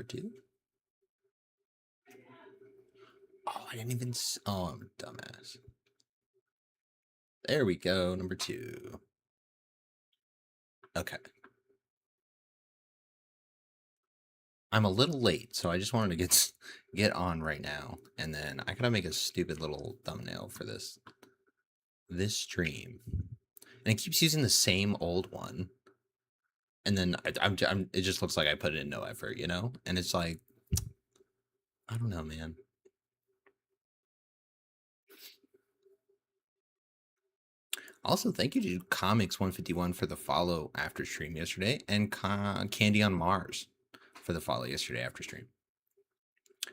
2. Oh, I didn't even... Oh, I'm a dumbass. There we go, number 2. Okay. I'm a little late, so I just wanted to get on right now, and then I gotta make a stupid little thumbnail for this stream, and it keeps using the same old one, and then it just looks like I put in no effort, you know, and it's like, I don't know, man. Also, thank you to Comics151 for the follow after stream yesterday, and Candy on Mars for the follow yesterday after stream.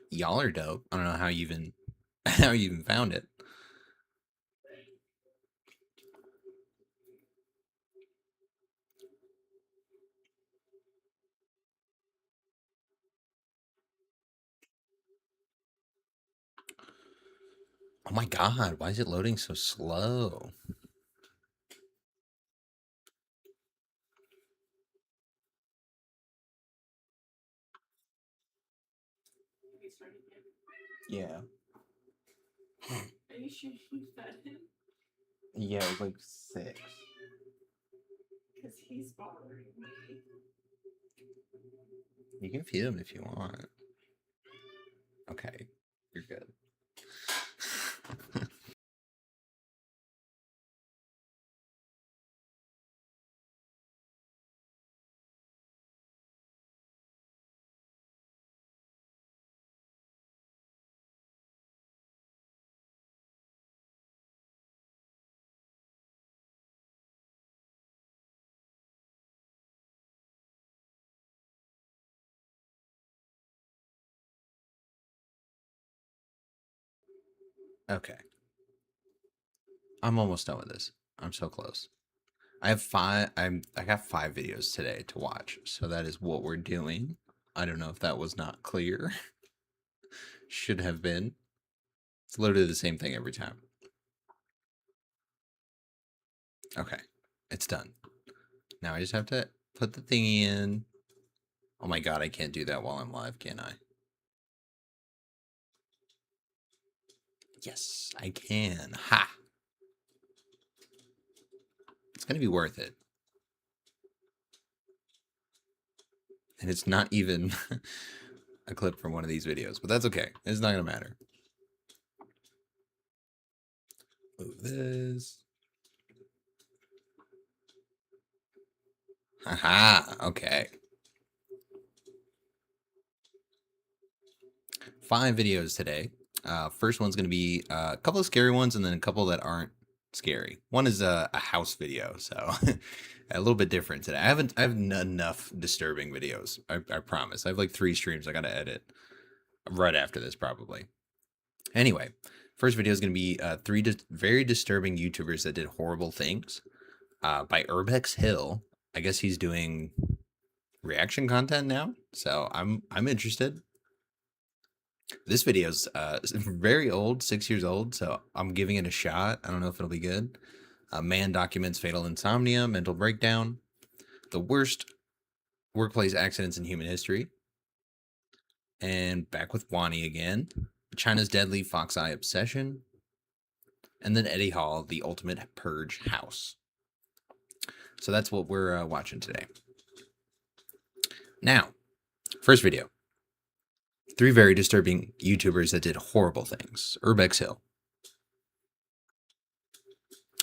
Y'all are dope. I don't know how you even found it. Oh my god, why is it loading so slow? Yeah. Are you sure you fed him? Yeah, it was like 6. Because he's bothering me. You can feed him if you want. Okay, you're good. Okay. I'm almost done with this. I'm so close. I have 5. I got 5 videos today to watch, so that is what we're doing. I don't know if that was not clear. Should have been. It's literally the same thing every time. Okay, it's done. Now I just have to put the thingy in. Oh my god, I can't do that while I'm live, can I? Yes, I can. Ha! It's gonna be worth it. And it's not even a clip from one of these videos, but that's okay. It's not gonna matter. Move this. Haha, okay. 5 videos today. First one's gonna be a couple of scary ones, and then a couple that aren't scary. One is a house video, so a little bit different today. I have enough disturbing videos. I promise. I have like 3 streams I gotta edit right after this probably. Anyway, first video is gonna be 3 very disturbing YouTubers that did horrible things by Urbex Hill. I guess he's doing reaction content now, so I'm interested. This video's very old, 6 years old, so I'm giving it a shot. I don't know if it'll be good. Man documents fatal insomnia, mental breakdown, the worst workplace accidents in human history, and back with Wani again, China's deadly fox eye obsession, and then Eddie Hall, the ultimate purge house. So that's what we're watching today. Now, first video. 3 very disturbing YouTubers that did horrible things. Urbex Hill.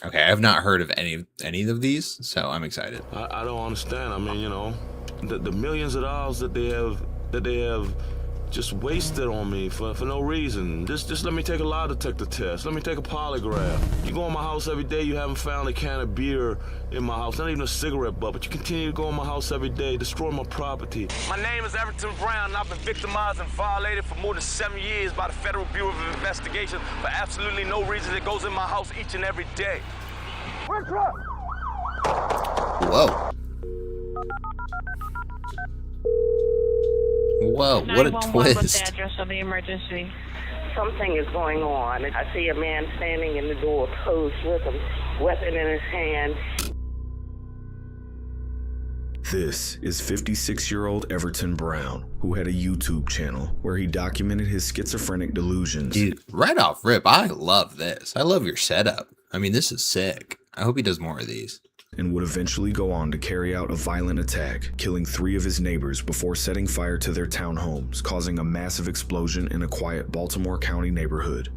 Okay, I have not heard of any of these, so I'm excited. I don't understand. I mean, you know, the millions of dollars that they have just wasted on me for no reason. Just let me take a lie detector test. Let me take a polygraph. You go in my house every day, you haven't found a can of beer in my house, not even a cigarette butt, but you continue to go in my house every day, destroy my property. My name is Everton Brown, and I've been victimized and violated for more than 7 years by the Federal Bureau of Investigation for absolutely no reason. It goes in my house each and every day. Whoa. Whoa, what a twist. What's the address of the emergency? Something is going on. I see a man standing in the door posed with a weapon in his hand. This is 56-year-old Everton Brown, who had a YouTube channel where he documented his schizophrenic delusions. Dude, right off rip, I love this. I love your setup. I mean, this is sick. I hope he does more of these. And would eventually go on to carry out a violent attack, killing 3 of his neighbors before setting fire to their townhomes, causing a massive explosion in a quiet Baltimore County neighborhood.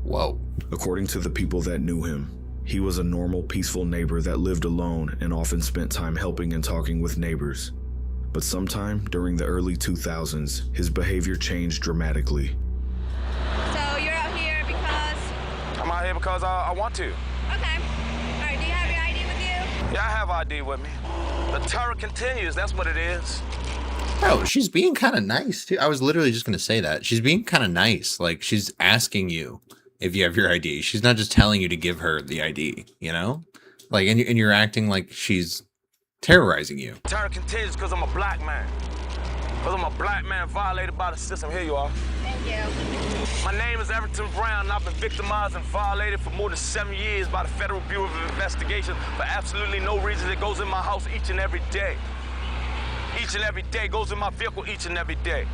Whoa. According to the people that knew him, he was a normal, peaceful neighbor that lived alone and often spent time helping and talking with neighbors. But sometime during the early 2000s, his behavior changed dramatically. So you're out here because? I'm out here because I want to. Okay. All right, do you have your ID with you? Yeah, I have ID with me. The terror continues, that's what it is. Bro, she's being kind of nice, too. I was literally just going to say that. She's being kind of nice. Like, she's asking you if you have your ID. She's not just telling you to give her the ID, you know? Like, and you're acting like she's terrorizing you. Terror continues because I'm a black man. Because I'm a black man violated by the system. Here you are. Thank you. My name is Everton Brown, and I've been victimized and violated for more than 7 years by the Federal Bureau of Investigation for absolutely no reason. It goes in my house each and every day. Each and every day, goes in my vehicle each and every day.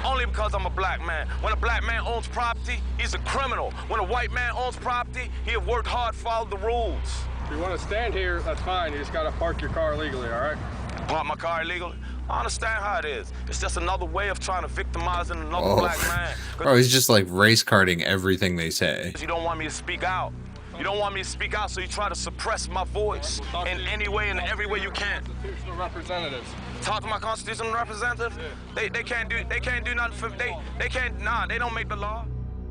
Only because I'm a black man. When a black man owns property, he's a criminal. When a white man owns property, he have worked hard, followed the rules. If you want to stand here, that's fine. You just got to park your car legally, all right? Park my car illegally? I understand how it is. It's just another way of trying to victimize another black man. Bro, he's just like race carding everything they say. You don't want me to speak out. You don't want me to speak out, so you try to suppress my voice in any way and every way you can. Constitutional representatives. Talk to my constitutional representative. Yeah. They can't do nothing for they can't they don't make the law.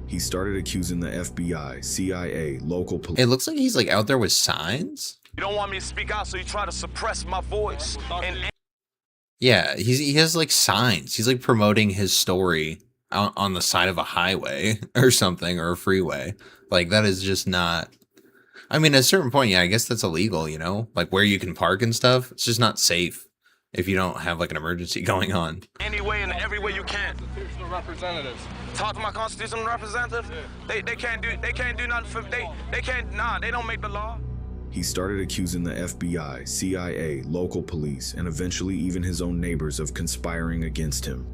He started accusing the FBI, CIA, local police. It looks like he's like out there with signs. You don't want me to speak out, so you try to suppress my voice. Yeah, he has like signs. He's like promoting his story on the side of a highway or something, or a freeway. Like, that is just not, I mean, at a certain point, yeah, I guess that's illegal, you know, like where you can park and stuff. It's just not safe if you don't have like an emergency going on. Any way and every way you can. Constitutional representatives. Talk to my constitutional representative. Yeah. They can't do nothing for they don't make the law. He started accusing the FBI, CIA, local police, and eventually even his own neighbors of conspiring against him.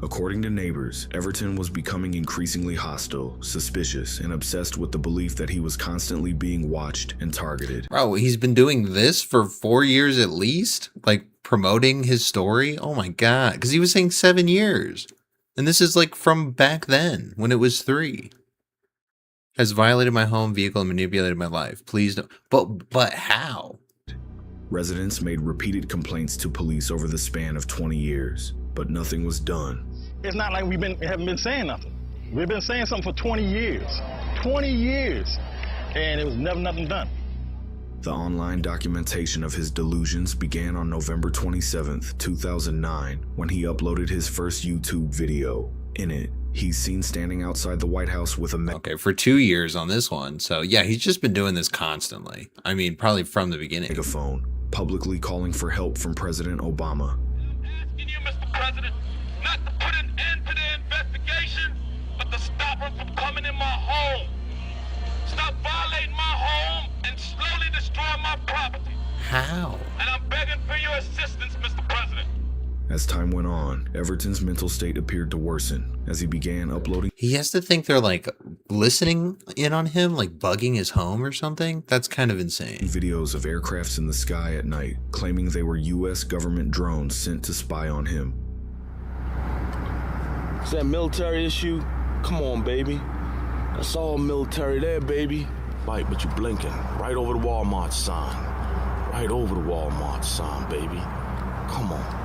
According to neighbors, Everton was becoming increasingly hostile, suspicious, and obsessed with the belief that he was constantly being watched and targeted. Bro, he's been doing this for 4 years at least, like promoting his story. Oh my God. Because he was saying 7 years. And this is like from back then when it was 3. Has violated my home, vehicle, and manipulated my life. Please don't. But how? Residents made repeated complaints to police over the span of 20 years, but nothing was done. It's not like haven't been saying nothing. We've been saying something for 20 years. 20 years. And it was never nothing done. The online documentation of his delusions began on November 27th, 2009, when he uploaded his first YouTube video. In it, he's seen standing outside the White House with a Okay, for 2 years on this one. So yeah, he's just been doing this constantly. I mean, probably from the beginning. Megaphone, publicly calling for help from President Obama. I'm asking you, Mr. President, not to put an end to the investigation, but to stop them from coming in my home. Stop violating my home and slowly destroy my property. How? And I'm begging for your assistance, Mr. President. As time went on, Everton's mental state appeared to worsen as he began uploading. He has to think they're like listening in on him, like bugging his home or something. That's kind of insane. Videos of aircrafts in the sky at night, claiming they were U.S. government drones sent to spy on him. Is that military issue? Come on, baby. That's all military there, baby. Right, but you're blinking. Right over the Walmart sign. Right over the Walmart sign, baby. Come on.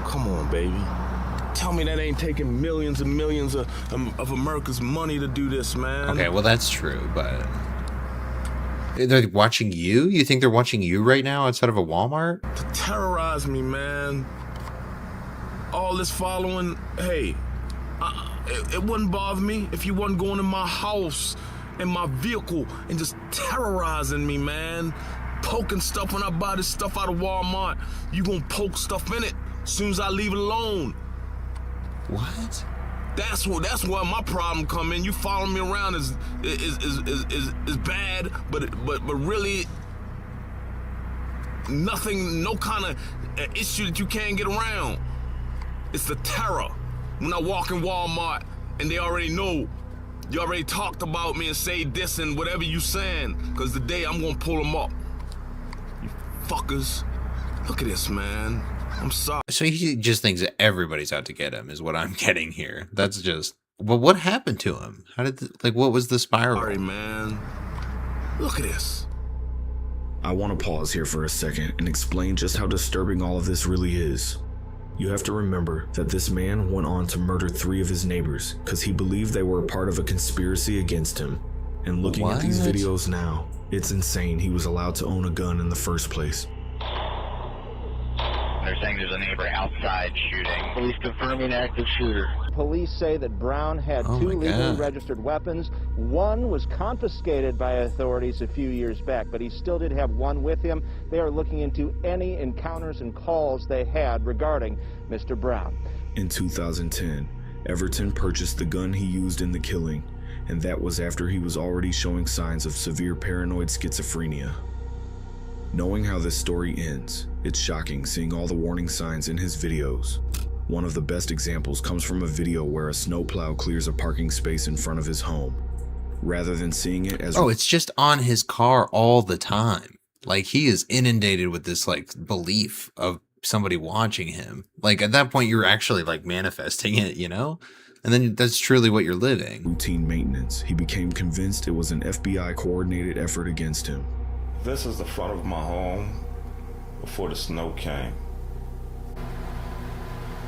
Come on, baby. Tell me that ain't taking millions and millions of America's money to do this, man. Okay, well, that's true, but they're watching you? You think they're watching you right now outside of a Walmart? To terrorize me, man. All this following, hey, it wouldn't bother me if you wasn't going in my house, in my vehicle, and just terrorizing me, man. Poking stuff when I buy this stuff out of Walmart. You gonna poke stuff in it as soon as I leave it alone. What? That's where my problem come in. You following me around is bad, but really nothing, no kind of issue that you can't get around. It's the terror. When I walk in Walmart and they already know, you already talked about me and say this and whatever you saying, because today I'm gonna pull them up. You fuckers. Look at this, man. I'm sorry. So he just thinks that everybody's out to get him, is what I'm getting here. That's just. Well, what happened to him? How did what was the spiral? Sorry, man. Look at this. I want to pause here for a second and explain just how disturbing all of this really is. You have to remember that this man went on to murder 3 of his neighbors because he believed they were a part of a conspiracy against him. And looking at these videos now, it's insane he was allowed to own a gun in the first place. They're saying there's a neighbor outside shooting. Police confirming active shooter. Police say that Brown had 2 legally registered weapons. One was confiscated by authorities a few years back, but he still did have one with him. They are looking into any encounters and calls they had regarding Mr. Brown. In 2010, Everton purchased the gun he used in the killing, and that was after he was already showing signs of severe paranoid schizophrenia. Knowing how this story ends, it's shocking seeing all the warning signs in his videos. One of the best examples comes from a video where a snowplow clears a parking space in front of his home. Rather than seeing it as... Oh, it's just on his car all the time. Like, he is inundated with this, belief of somebody watching him. Like, at that point, you're actually, manifesting it, you know? And then that's truly what you're living. Routine maintenance. He became convinced it was an FBI-coordinated effort against him. This is the front of my home before the snow came.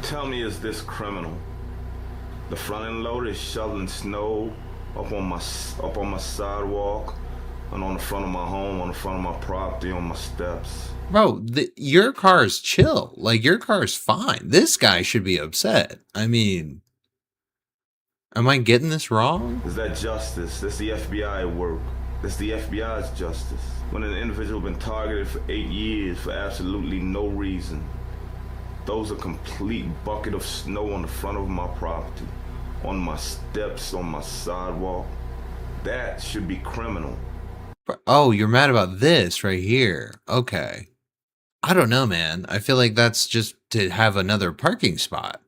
Tell me, is this criminal? The front end loader is shoveling snow up on my sidewalk and on the front of my home, on the front of my property, on my steps. Bro, your car is chill. Your car is fine. This guy should be upset. I mean, am I getting this wrong? Is that justice? That's the FBI work. That's the FBI's justice. When an individual has been targeted for 8 years for absolutely no reason, throws a complete bucket of snow on the front of my property, on my steps, on my sidewalk, that should be criminal. Oh, you're mad about this right here. Okay. I don't know, man. I feel like that's just to have another parking spot.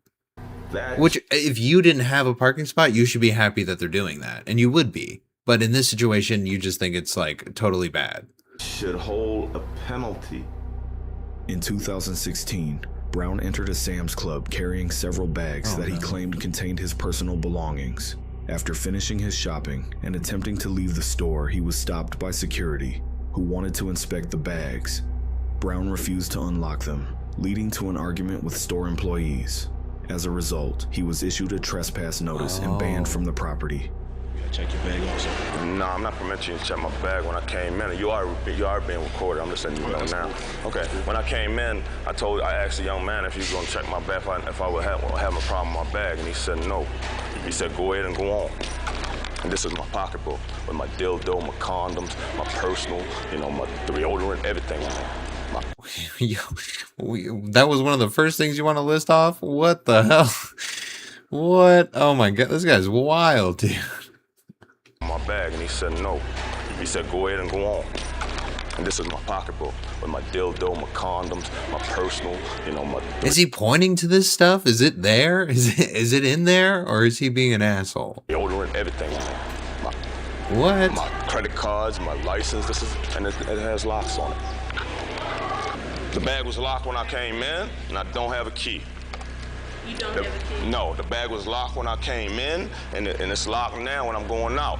Which, if you didn't have a parking spot, you should be happy that they're doing that. And you would be. But in this situation, you just think it's totally bad. Should hold a penalty. In 2016, Brown entered a Sam's Club carrying several bags that he claimed contained his personal belongings. After finishing his shopping and attempting to leave the store, he was stopped by security, who wanted to inspect the bags. Brown refused to unlock them, leading to an argument with store employees. As a result, he was issued a trespass notice and banned from the property. Check your bag also. No, I'm not permitting you to check my bag when I came in. You are being recorded. I'm just letting you know now. Okay. When I came in, I asked the young man if he was going to check my bag, if I would have a problem with my bag, and he said no. He said go ahead and go on. And this is my pocketbook with my dildo, my condoms, my personal, my deodorant, everything in there. That was one of the first things you want to list off? What the hell? What? Oh my God, this guy's wild, dude. My bag, and he said no. He said go ahead and go on. And this is my pocketbook with my dildo, my condoms, my personal, my... Is he pointing to this stuff? Is it there? Is it in there? Or is he being an asshole? Deodorant, everything in there. What? My credit cards, my license, and it has locks on it. The bag was locked when I came in, and I don't have a key. You don't have a key? No, the bag was locked when I came in, and it's locked now when I'm going out.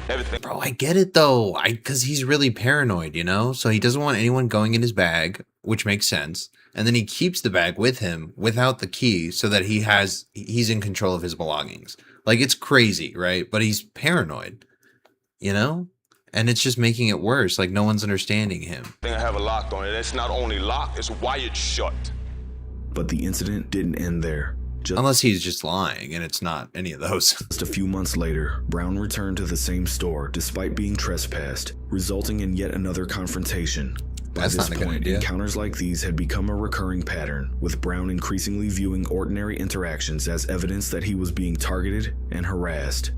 Everything. Bro, I get it though. Because he's really paranoid, So he doesn't want anyone going in his bag, which makes sense. And then he keeps the bag with him without the key so that he's in control of his belongings. It's crazy, right? But he's paranoid, And it's just making it worse. No one's understanding him. I have a lock on it. It's not only locked, it's wired shut. But the incident didn't end there. Unless he's just lying, and it's not any of those. Just a few months later, Brown returned to the same store despite being trespassed, resulting in yet another confrontation. By this point, encounters like these had become a recurring pattern, with Brown increasingly viewing ordinary interactions as evidence that he was being targeted and harassed.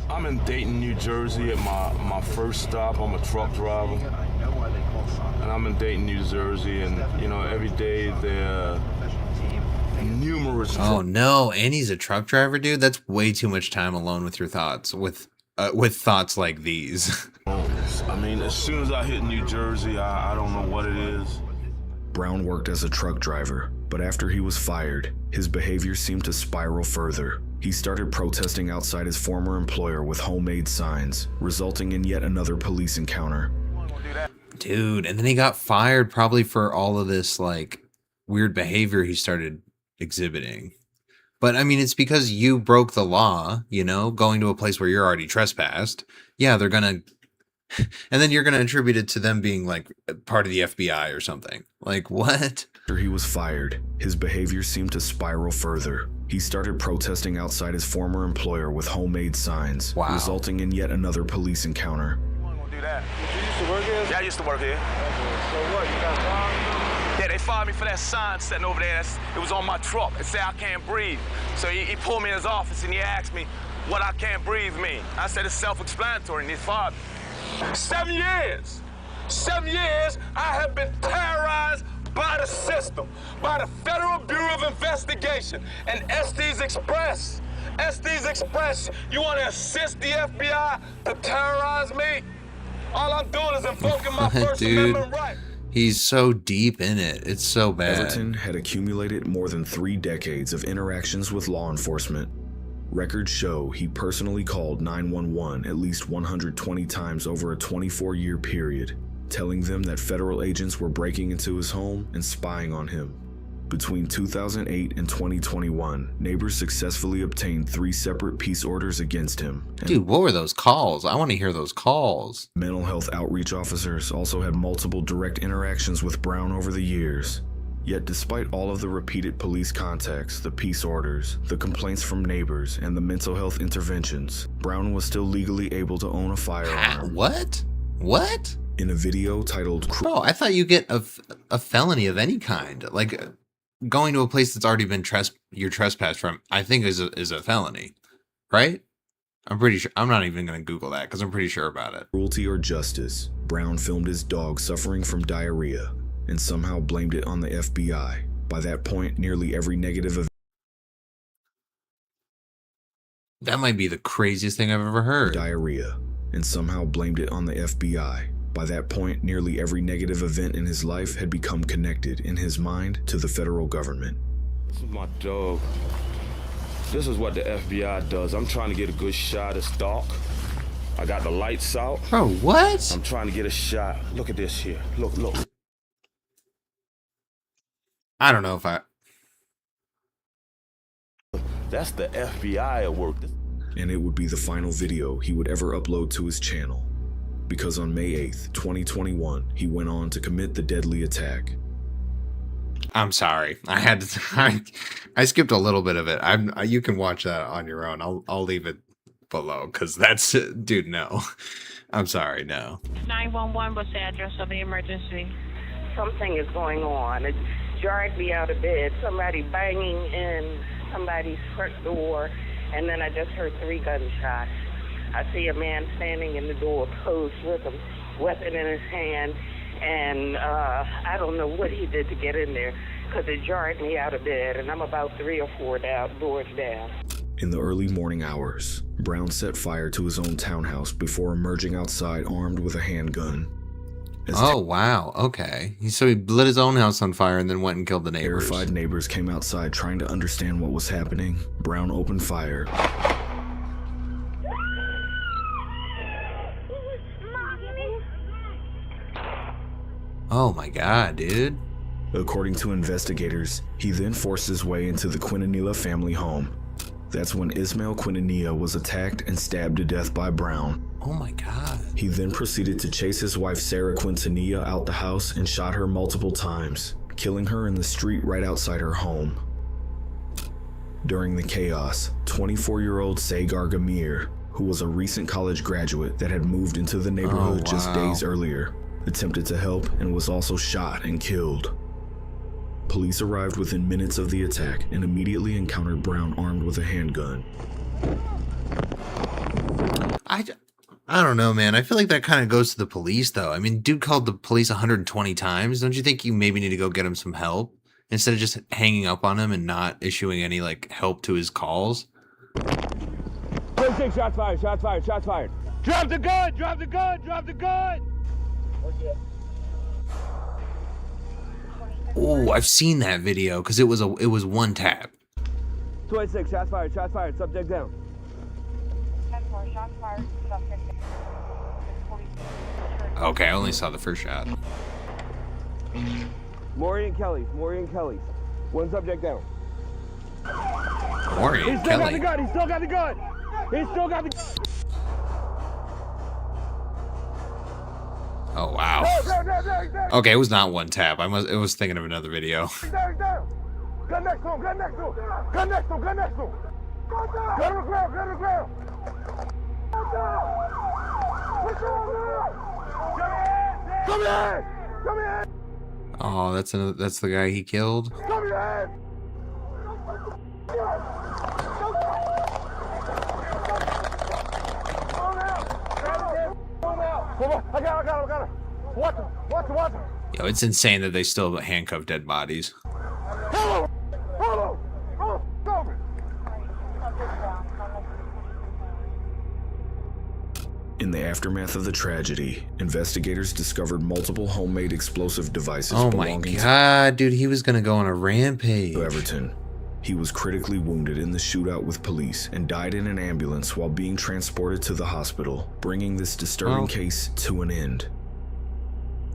I'm in Dayton, New Jersey at my first stop. I'm a truck driver. and I'm in Dayton, New Jersey, and you know, every day there are numerous. Oh no, and he's a truck driver, dude. That's way too much time alone with your thoughts, with thoughts like these. I mean, as soon as I hit New Jersey, I don't know what it is. Brown worked as a truck driver, but after he was fired, his behavior seemed to spiral further. He started protesting outside his former employer with homemade signs, resulting in yet another police encounter. Dude, and then he got fired probably for all of this like weird behavior he started exhibiting. But I mean, it's because you broke the law, you know, going to a place where you're already trespassed. Yeah, they're gonna, and then you're gonna attribute it to them being like part of the FBI or something. Like what? After he was fired, his behavior seemed to spiral further. He started protesting outside his former employer with homemade signs, resulting in yet another police encounter. Do that. You used to work here? Yeah, I used to work here. So what, you got fired? Yeah, they fired me for that sign sitting over there. It was on my truck. It said I can't breathe. So he pulled me in his office and he asked me what I can't breathe mean. I said it's self-explanatory and he fired me. 7 years. 7 years I have been terrorized by the system, by the Federal Bureau of Investigation and Estes Express. Estes Express, you want to assist the FBI to terrorize me? All I'm doing is invoking my First Amendment right. He's so deep in it. It's so bad. Everton had accumulated more than 3 decades of interactions with law enforcement. Records show he personally called 911 at least 120 times over a 24-year period, telling them that federal agents were breaking into his home and spying on him. Between 2008 and 2021, neighbors successfully obtained 3 separate peace orders against him. Dude, what were those calls? I want to hear those calls. Mental health outreach officers also had multiple direct interactions with Brown over the years. Yet despite all of the repeated police contacts, the peace orders, the complaints from neighbors, and the mental health interventions, Brown was still legally able to own a firearm. What? What? In a video titled... Bro, I thought you get a felony of any kind. Like, going to a place that's already been you're trespassed from, I think is a felony, right? I'm pretty sure. I'm not even going to Google that because I'm pretty sure about it. Cruelty or justice, Brown filmed his dog suffering from diarrhea and somehow blamed it on the FBI. By that point, nearly every negative event... That might be the craziest thing I've ever heard. Diarrhea, and somehow blamed it on the FBI. By that point, nearly every negative event in his life had become connected, in his mind, to the federal government. This is my dog. This is what the FBI does. I'm trying to get a good shot of Stalk. I got the lights out. Bro, what? I'm trying to get a shot. Look at this here. Look, look. I don't know if I... That's the FBI at work. And it would be the final video he would ever upload to his channel. Because on May 8th, 2021, he went on to commit the deadly attack. I'm sorry. I had to... I skipped a little bit of it. You can watch that on your own. I'll leave it below because that's... Dude, no. I'm sorry, no. 911, what's the address of the emergency? Something is going on. It jarred me out of bed. Somebody banging in somebody's front door, and then I just heard 3 gunshots. I see a man standing in the door post with a weapon in his hand, and I don't know what he did to get in there because it jarred me out of bed, and I'm about 3 or 4 doors down. In the early morning hours, Brown set fire to his own townhouse before emerging outside armed with a handgun. Oh, wow. Okay. So he lit his own house on fire and then went and killed the neighbors. Terrified neighbors came outside trying to understand what was happening. Brown opened fire. Oh my God, dude. According to investigators, he then forced his way into the Quintanilla family home. That's when Ismail Quintanilla was attacked and stabbed to death by Brown. Oh my God. He then proceeded to chase his wife Sarah Quintanilla out the house and shot her multiple times, killing her in the street right outside her home. During the chaos, 24-year-old Sagar Gamir, who was a recent college graduate that had moved into the neighborhood just days earlier, attempted to help and was also shot and killed. Police arrived within minutes of the attack and immediately encountered Brown armed with a handgun. I don't know, man. I feel like that kind of goes to the police, though. I mean, dude called the police 120 times. Don't you think you maybe need to go get him some help instead of just hanging up on him and not issuing any like help to his calls? 26, shots fired, shots fired, shots fired. Drop the gun, drop the gun, drop the gun! Oh, I've seen that video because it was one tap. 26, shots fired, subject down. 10-4, shots fired, subject down. Okay, I only saw the first shot. Maureen Kelly's. One subject down. Maureen He's still got Kelly. the gun, he's still got the gun! He's still got the... Oh wow. Okay, it was not one tap. I was thinking of another video. Gun next to him, gun next to him! Gun next to him, gun next to him! Gun on the ground, gun on the ground! Come here! Come here! Oh, that's the guy he killed. Come here! I got him. Watch him. Yo, it's insane that they still handcuff dead bodies. Hold on. In the aftermath of the tragedy, investigators discovered multiple homemade explosive devices Oh my belonging god, dude, he was gonna go on a to rampage. Everton. He was critically wounded in the shootout with police and died in an ambulance while being transported to the hospital, bringing this disturbing case to an end.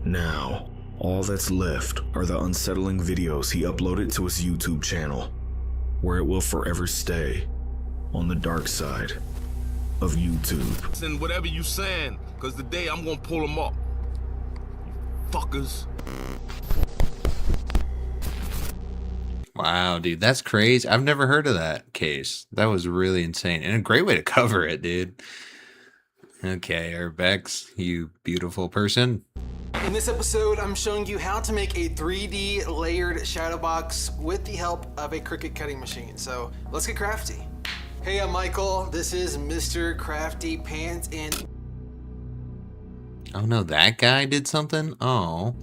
Now, all that's left are the unsettling videos he uploaded to his YouTube channel, where it will forever stay on the dark side of YouTube. And whatever you saying, because today I'm gonna pull them up. Fuckers. Wow, dude, that's crazy. I've never heard of that case. That was really insane. And a great way to cover it, dude. Okay, Bex, you beautiful person. In this episode, I'm showing you how to make a 3D layered shadow box with the help of a Cricut cutting machine. So let's get crafty. Hey, I'm Michael. This is Mr. Crafty Pants, and Oh no, that guy did something? Oh.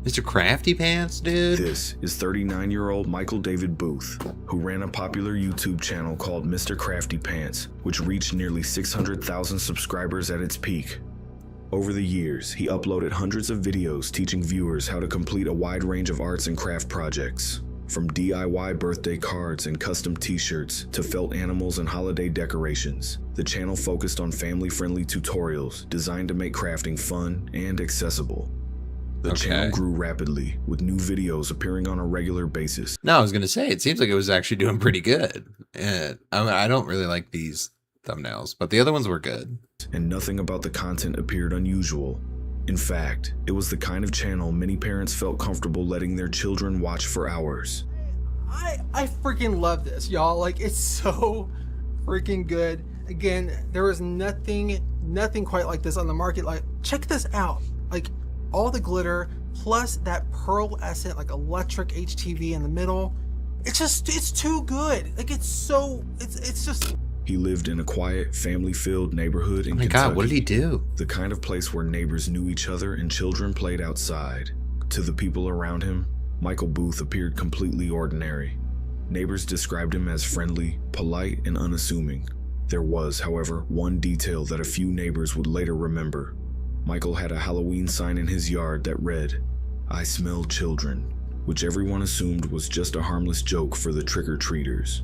Mr. Crafty Pants, dude? This is 39-year-old Michael David Booth, who ran a popular YouTube channel called Mr. Crafty Pants, which reached nearly 600,000 subscribers at its peak. Over the years, he uploaded hundreds of videos teaching viewers how to complete a wide range of arts and craft projects. From DIY birthday cards and custom t-shirts to felt animals and holiday decorations, the channel focused on family-friendly tutorials designed to make crafting fun and accessible. The channel grew rapidly, with new videos appearing on a regular basis. No, I was going to say, it seems like it was actually doing pretty good. I don't really like these thumbnails, but the other ones were good. And nothing about the content appeared unusual. In fact, it was the kind of channel many parents felt comfortable letting their children watch for hours. I freaking love this, y'all. Like, it's so freaking good. Again, there was nothing quite like this on the market. Like, check this out. Like, all the glitter plus that pearlescent, like, electric HTV in the middle. It's too good. Like, it's just... He lived in a quiet, family-filled neighborhood in Kentucky. God, what did he do? The kind of place where neighbors knew each other and children played outside. To the people around him, Michael Booth appeared completely ordinary. Neighbors described him as friendly, polite, and unassuming. There was, however, one detail that a few neighbors would later remember. Michael had a Halloween sign in his yard that read, "I smell children," which everyone assumed was just a harmless joke for the trick-or-treaters.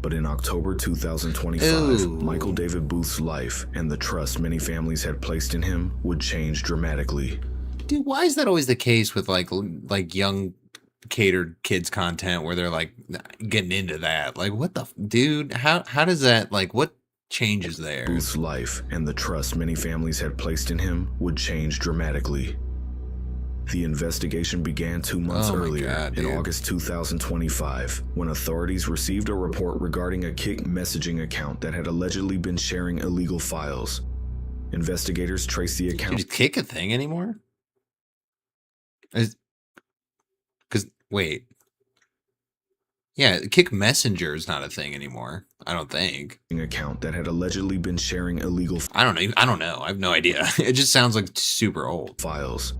But in October 2025, Michael David Booth's life and the trust many families had placed in him would change dramatically. Dude, why is that always the case with like young catered kids content where they're like getting into that? Like, what the dude? How does that, like, what changes there? Booth's life and the trust many families had placed in him would change dramatically. The investigation began 2 months earlier, in August 2025, when authorities received a report regarding a Kik messaging account that had allegedly been sharing illegal files. Investigators traced the account. Is Kik a thing anymore? Because wait, Yeah, Kick Messenger is not a thing anymore. I don't think. Account that had allegedly been sharing illegal. I don't know. I have no idea. It just sounds like super old Files.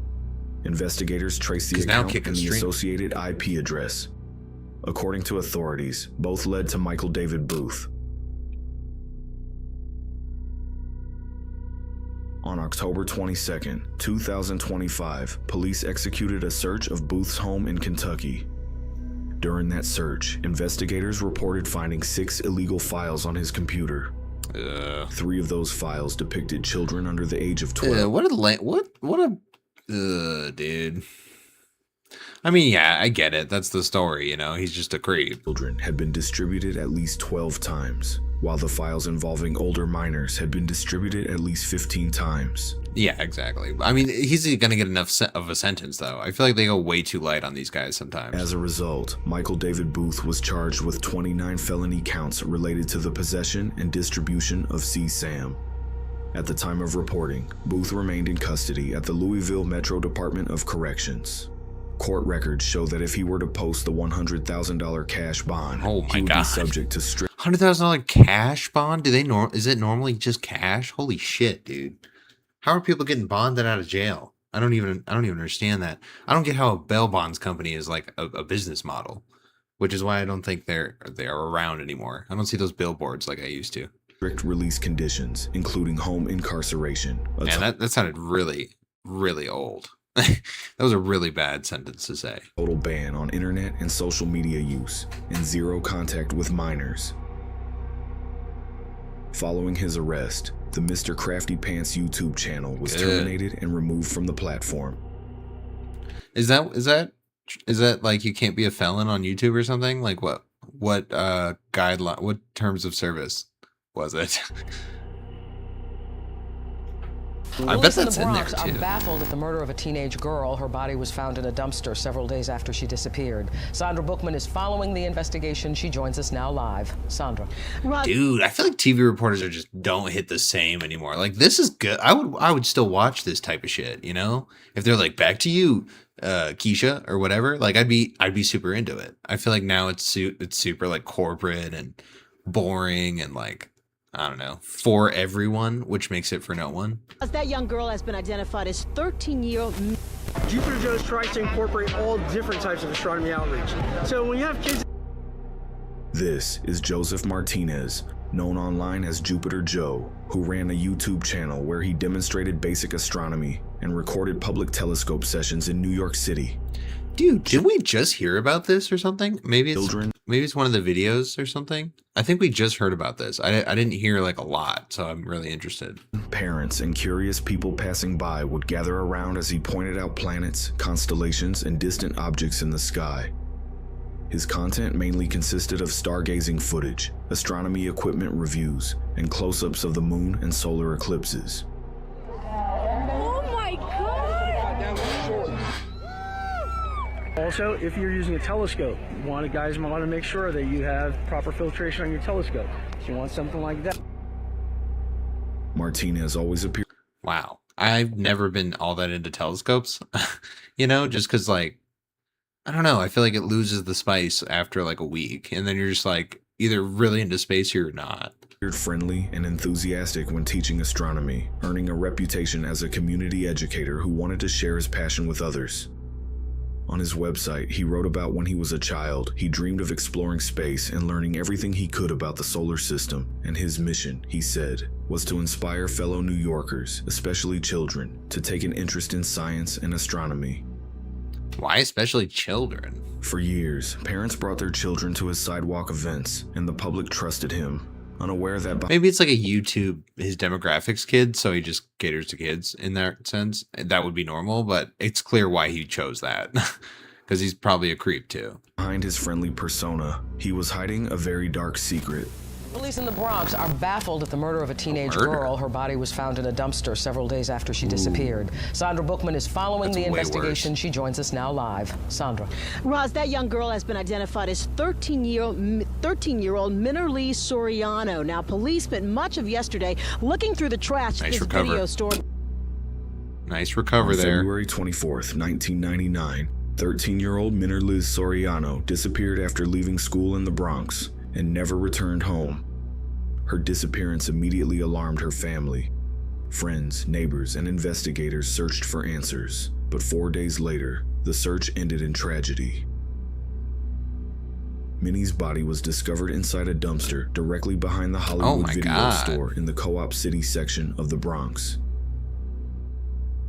Investigators traced the account and the associated IP address. According to authorities, both led to Michael David Booth. On October 22, 2025, police executed a search of Booth's home in Kentucky. During that search, investigators reported finding 6 illegal files on his computer. 3 of those files depicted children under the age of 12. Dude. I mean, yeah, I get it. That's the story, you know? He's just a creep. Children had been distributed at least 12 times, while the files involving older minors had been distributed at least 15 times. Yeah, exactly. I mean, he's going to get enough of a sentence, though. I feel like they go way too light on these guys sometimes. As a result, Michael David Booth was charged with 29 felony counts related to the possession and distribution of CSAM. At the time of reporting, Booth remained in custody at the Louisville Metro Department of Corrections. Court records show that if he were to post the $100,000 cash bond, he would be subject to strict $100,000 cash bond? Do they is it normally just cash? Holy shit, dude! How are people getting bonded out of jail? I don't even understand that. I don't get how a bail bonds company is like a business model, which is why I don't think they are around anymore. I don't see those billboards like I used to. Strict release conditions, including home incarceration. Man, that sounded really, really old. That was a really bad sentence to say. Total ban on internet and social media use, and 0 contact with minors. Following his arrest, the Mr. Crafty Pants YouTube channel was terminated and removed from the platform. Is that like you can't be a felon on YouTube or something? Like what guideline, what terms of service was it? I bet that's in there too. Are baffled at the murder of a teenage girl. Her body was found in a dumpster several days after she disappeared. Sandra Bookman is following the investigation. She joins us now live. Sandra. Dude, I feel like TV reporters don't hit the same anymore. Like, this is good. I would still watch this type of shit, you know? If they're like, back to you, Keisha, or whatever, like I'd be super into it. I feel like now it's super like corporate and boring and like, I don't know, for everyone, which makes it for no one. That young girl has been identified as 13-year-old. Jupiter Joe's tries to incorporate all different types of astronomy outreach. So when you have kids... This is Joseph Martinez, known online as Jupiter Joe, who ran a YouTube channel where he demonstrated basic astronomy and recorded public telescope sessions in New York City. Dude, did we just hear about this or something? Maybe it's one of the videos or something. I think we just heard about this. I didn't hear like a lot, so I'm really interested. Parents and curious people passing by would gather around as he pointed out planets, constellations, and distant objects in the sky. His content mainly consisted of stargazing footage, astronomy equipment reviews, and close-ups of the moon and solar eclipses. Oh my God! Also, if you're using a telescope, guys might want to make sure that you have proper filtration on your telescope. If you want something like that. Martinez always appeared. Wow. I've never been all that into telescopes, you know, just because, like, I don't know. I feel like it loses the spice after like a week, and then you're just like either really into space or you're not. Friendly and enthusiastic when teaching astronomy, earning a reputation as a community educator who wanted to share his passion with others. On his website, he wrote about when he was a child, he dreamed of exploring space and learning everything he could about the solar system, and his mission, he said, was to inspire fellow New Yorkers, especially children, to take an interest in science and astronomy. Why especially children? For years, parents brought their children to his sidewalk events, and the public trusted him, unaware that maybe it's like a YouTube, his demographics kid, so he just caters to kids in that sense. That would be normal, but it's clear why he chose that, because he's probably a creep too. Behind his friendly persona, he was hiding a very dark secret. Police in the Bronx are baffled at the murder of a teenage girl. Her body was found in a dumpster several days after she disappeared. Sandra Bookman is following the investigation. She joins us now live. Sandra. Roz, that young girl has been identified as 13-year-old Minnerly Soriano. Now, police spent much of yesterday looking through the trash of this video store. Nice recover On there. February 24th, 1999, 13-year-old Minor Liz Soriano disappeared after leaving school in the Bronx and never returned home. Her disappearance immediately alarmed her family. Friends, neighbors, and investigators searched for answers, but 4 days later, the search ended in tragedy. Minnie's body was discovered inside a dumpster directly behind the Hollywood Video Store in the Co-op City section of the Bronx.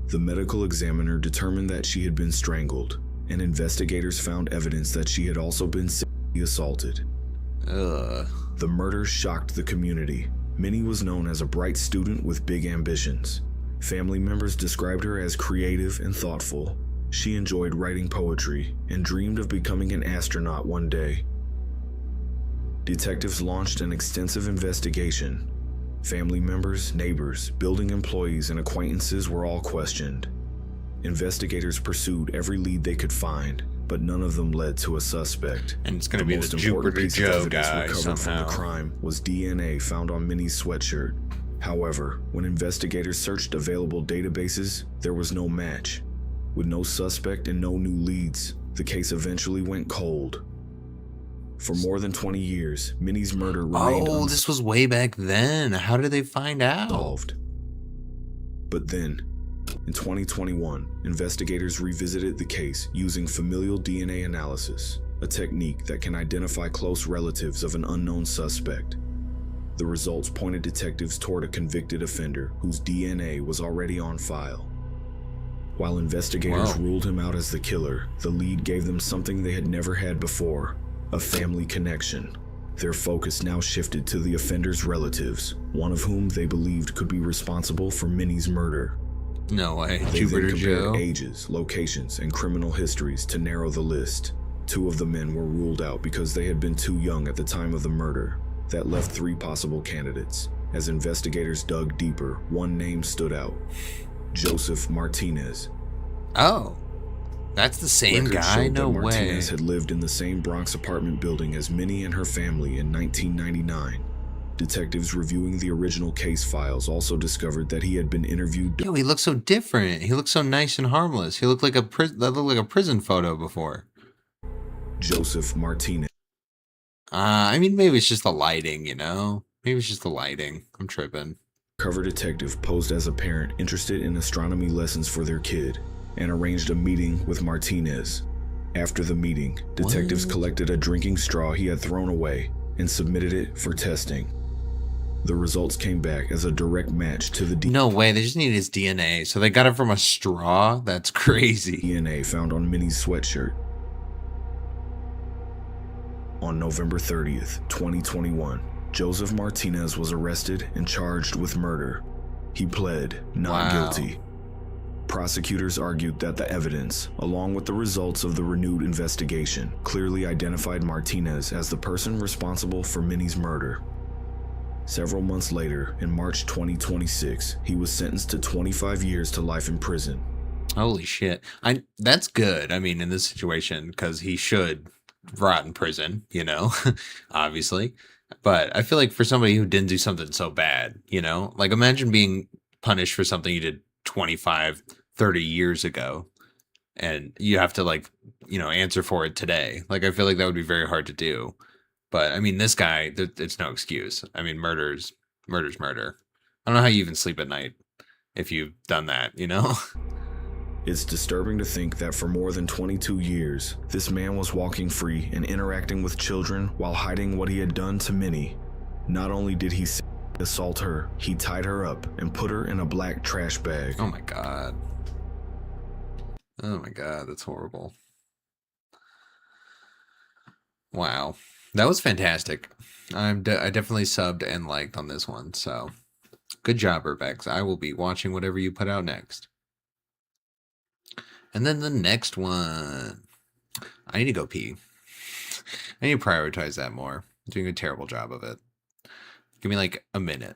The medical examiner determined that she had been strangled, and investigators found evidence that she had also been sexually assaulted. The murder shocked the community. Minnie was known as a bright student with big ambitions. Family members described her as creative and thoughtful. She enjoyed writing poetry and dreamed of becoming an astronaut one day. Detectives launched an extensive investigation. Family members, neighbors, building employees, and acquaintances were all questioned. Investigators pursued every lead they could find, but none of them led to a suspect. And it's going to be the Jupiter Joe guy recovered somehow. from the crime was DNA found on Minnie's sweatshirt. However, when investigators searched available databases, there was no match. With no suspect and no new leads, the case eventually went cold. For more than 20 years, Minnie's murder remained Oh, this was way back then. How did they find out? unsolved. But then, in 2021, investigators revisited the case using familial DNA analysis, a technique that can identify close relatives of an unknown suspect. The results pointed detectives toward a convicted offender whose DNA was already on file. While investigators ruled him out as the killer, the lead gave them something they had never had before: a family connection. Their focus now shifted to the offender's relatives, one of whom they believed could be responsible for Minnie's murder. No way. They Jupiter then compared Joe. ages, locations, and criminal histories to narrow the list. 2 of the men were ruled out because they had been too young at the time of the murder. That left 3 possible candidates. As investigators dug deeper, one name stood out: Joseph Martinez. Oh, that's the same Records guy? showed No that way. Martinez had lived in the same Bronx apartment building as Minnie and her family in 1999. Detectives reviewing the original case files also discovered that he had been interviewed. Yo, he looked so different. He looked so nice and harmless. He looked like that looked like a prison photo before. Joseph Martinez. I mean, maybe it's just the lighting, you know? Maybe it's just the lighting. I'm tripping. Cover detective posed as a parent interested in astronomy lessons for their kid and arranged a meeting with Martinez. After the meeting, detectives collected a drinking straw he had thrown away and submitted it for testing. The results came back as a direct match to the No way, they just needed his DNA. So they got it from a straw? That's crazy. DNA found on Minnie's sweatshirt. On November 30th, 2021, Joseph Martinez was arrested and charged with murder. He pled not guilty. Prosecutors argued that the evidence, along with the results of the renewed investigation, clearly identified Martinez as the person responsible for Minnie's murder. Several months later, in March 2026, he was sentenced to 25 years to life in prison. Holy shit. That's good. I mean, in this situation, because he should rot in prison, you know, obviously. But I feel like for somebody who didn't do something so bad, you know, like imagine being punished for something you did 25, 30 years ago, and you have to, like, you know, answer for it today. Like, I feel like that would be very hard to do. But I mean, this guy, it's no excuse. I mean, murder's murder. I don't know how you even sleep at night if you've done that, you know? It's disturbing to think that for more than 22 years, this man was walking free and interacting with children while hiding what he had done to Minnie. Not only did he assault her, he tied her up and put her in a black trash bag. Oh my god. Oh my god, that's horrible. Wow. That was fantastic. I definitely subbed and liked on this one, so good job, Urbex. I will be watching whatever you put out next. And then the next one. I need to go pee. I need to prioritize that more. I'm doing a terrible job of it. Give me like a minute.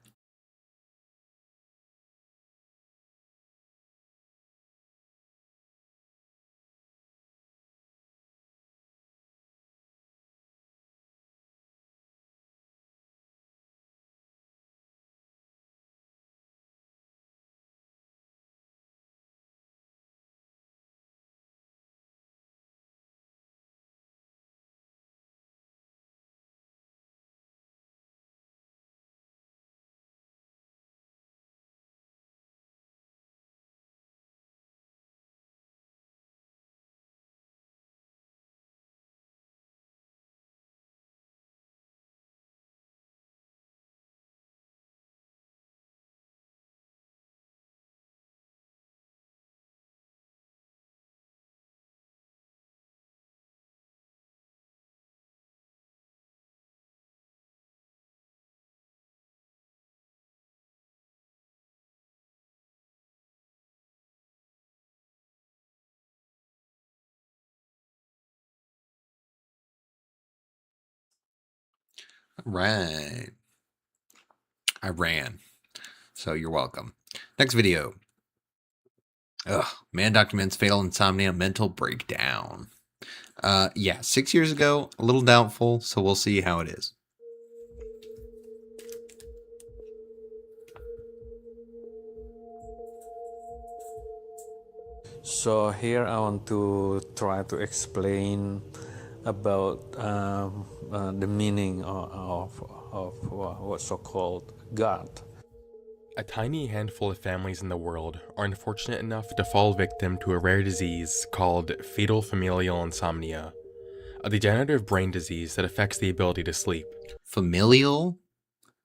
Right. I ran. So you're welcome. Next video. Ugh. Man documents fatal insomnia mental breakdown. Yeah, 6 years ago, a little doubtful, so we'll see how it is. So here I want to try to explain about the meaning of what's so-called God. A tiny handful of families in the world are unfortunate enough to fall victim to a rare disease called fatal familial insomnia, a degenerative brain disease that affects the ability to sleep. Familial?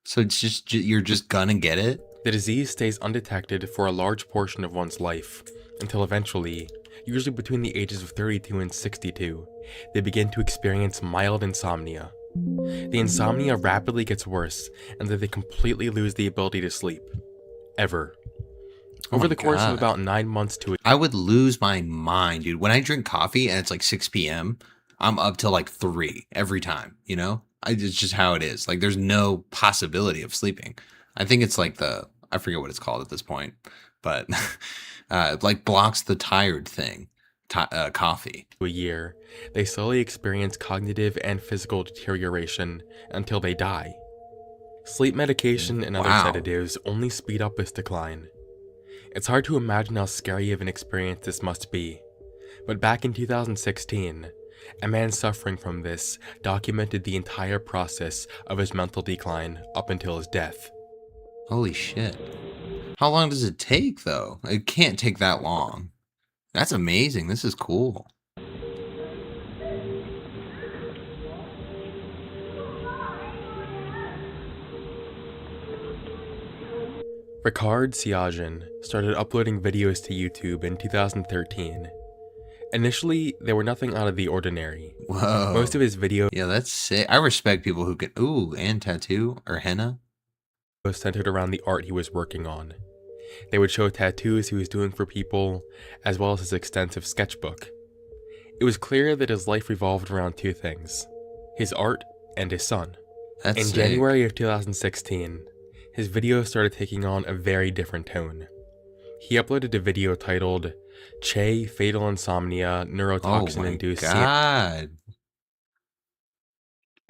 So it's just you're just gonna get it? The disease stays undetected for a large portion of one's life, until eventually, usually between the ages of 32 and 62, they begin to experience mild insomnia. The insomnia rapidly gets worse, and then they completely lose the ability to sleep. Ever. Over the course of about 9 months to I would lose my mind, dude. When I drink coffee and it's like 6 p.m., I'm up till like 3 every time, you know? It's just how it is. Like, there's no possibility of sleeping. I think it's like I forget what it's called at this point, but it like blocks the tired thing. Coffee. A year, they slowly experience cognitive and physical deterioration until they die. Sleep medication and other sedatives only speed up this decline. It's hard to imagine how scary of an experience this must be, but back in 2016, a man suffering from this documented the entire process of his mental decline up until his death. Holy shit. How long does it take, though? It can't take that long. That's amazing. This is cool. Ricard Siagen started uploading videos to YouTube in 2013. Initially, they were nothing out of the ordinary. Whoa. Most of his videos... Yeah, that's sick. I respect people who can... Ooh, and tattoo or henna. ...was centered around the art he was working on. They would show tattoos he was doing for people, as well as his extensive sketchbook. It was clear that his life revolved around two things: his art and his son. That's In sick. January of 2016, his videos started taking on a very different tone. He uploaded a video titled, Che Fatal Insomnia Neurotoxin-Induced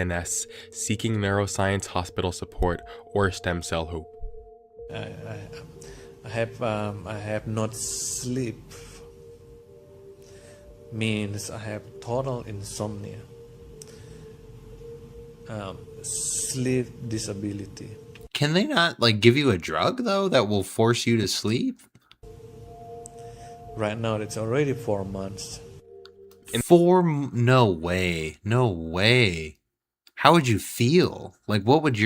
CNS Seeking Neuroscience Hospital Support or Stem Cell Hope. I have not sleep. Means I have total insomnia. Sleep disability. Can they not like give you a drug though that will force you to sleep? Right now it's already 4 months. No way. No way. How would you feel? Like, what would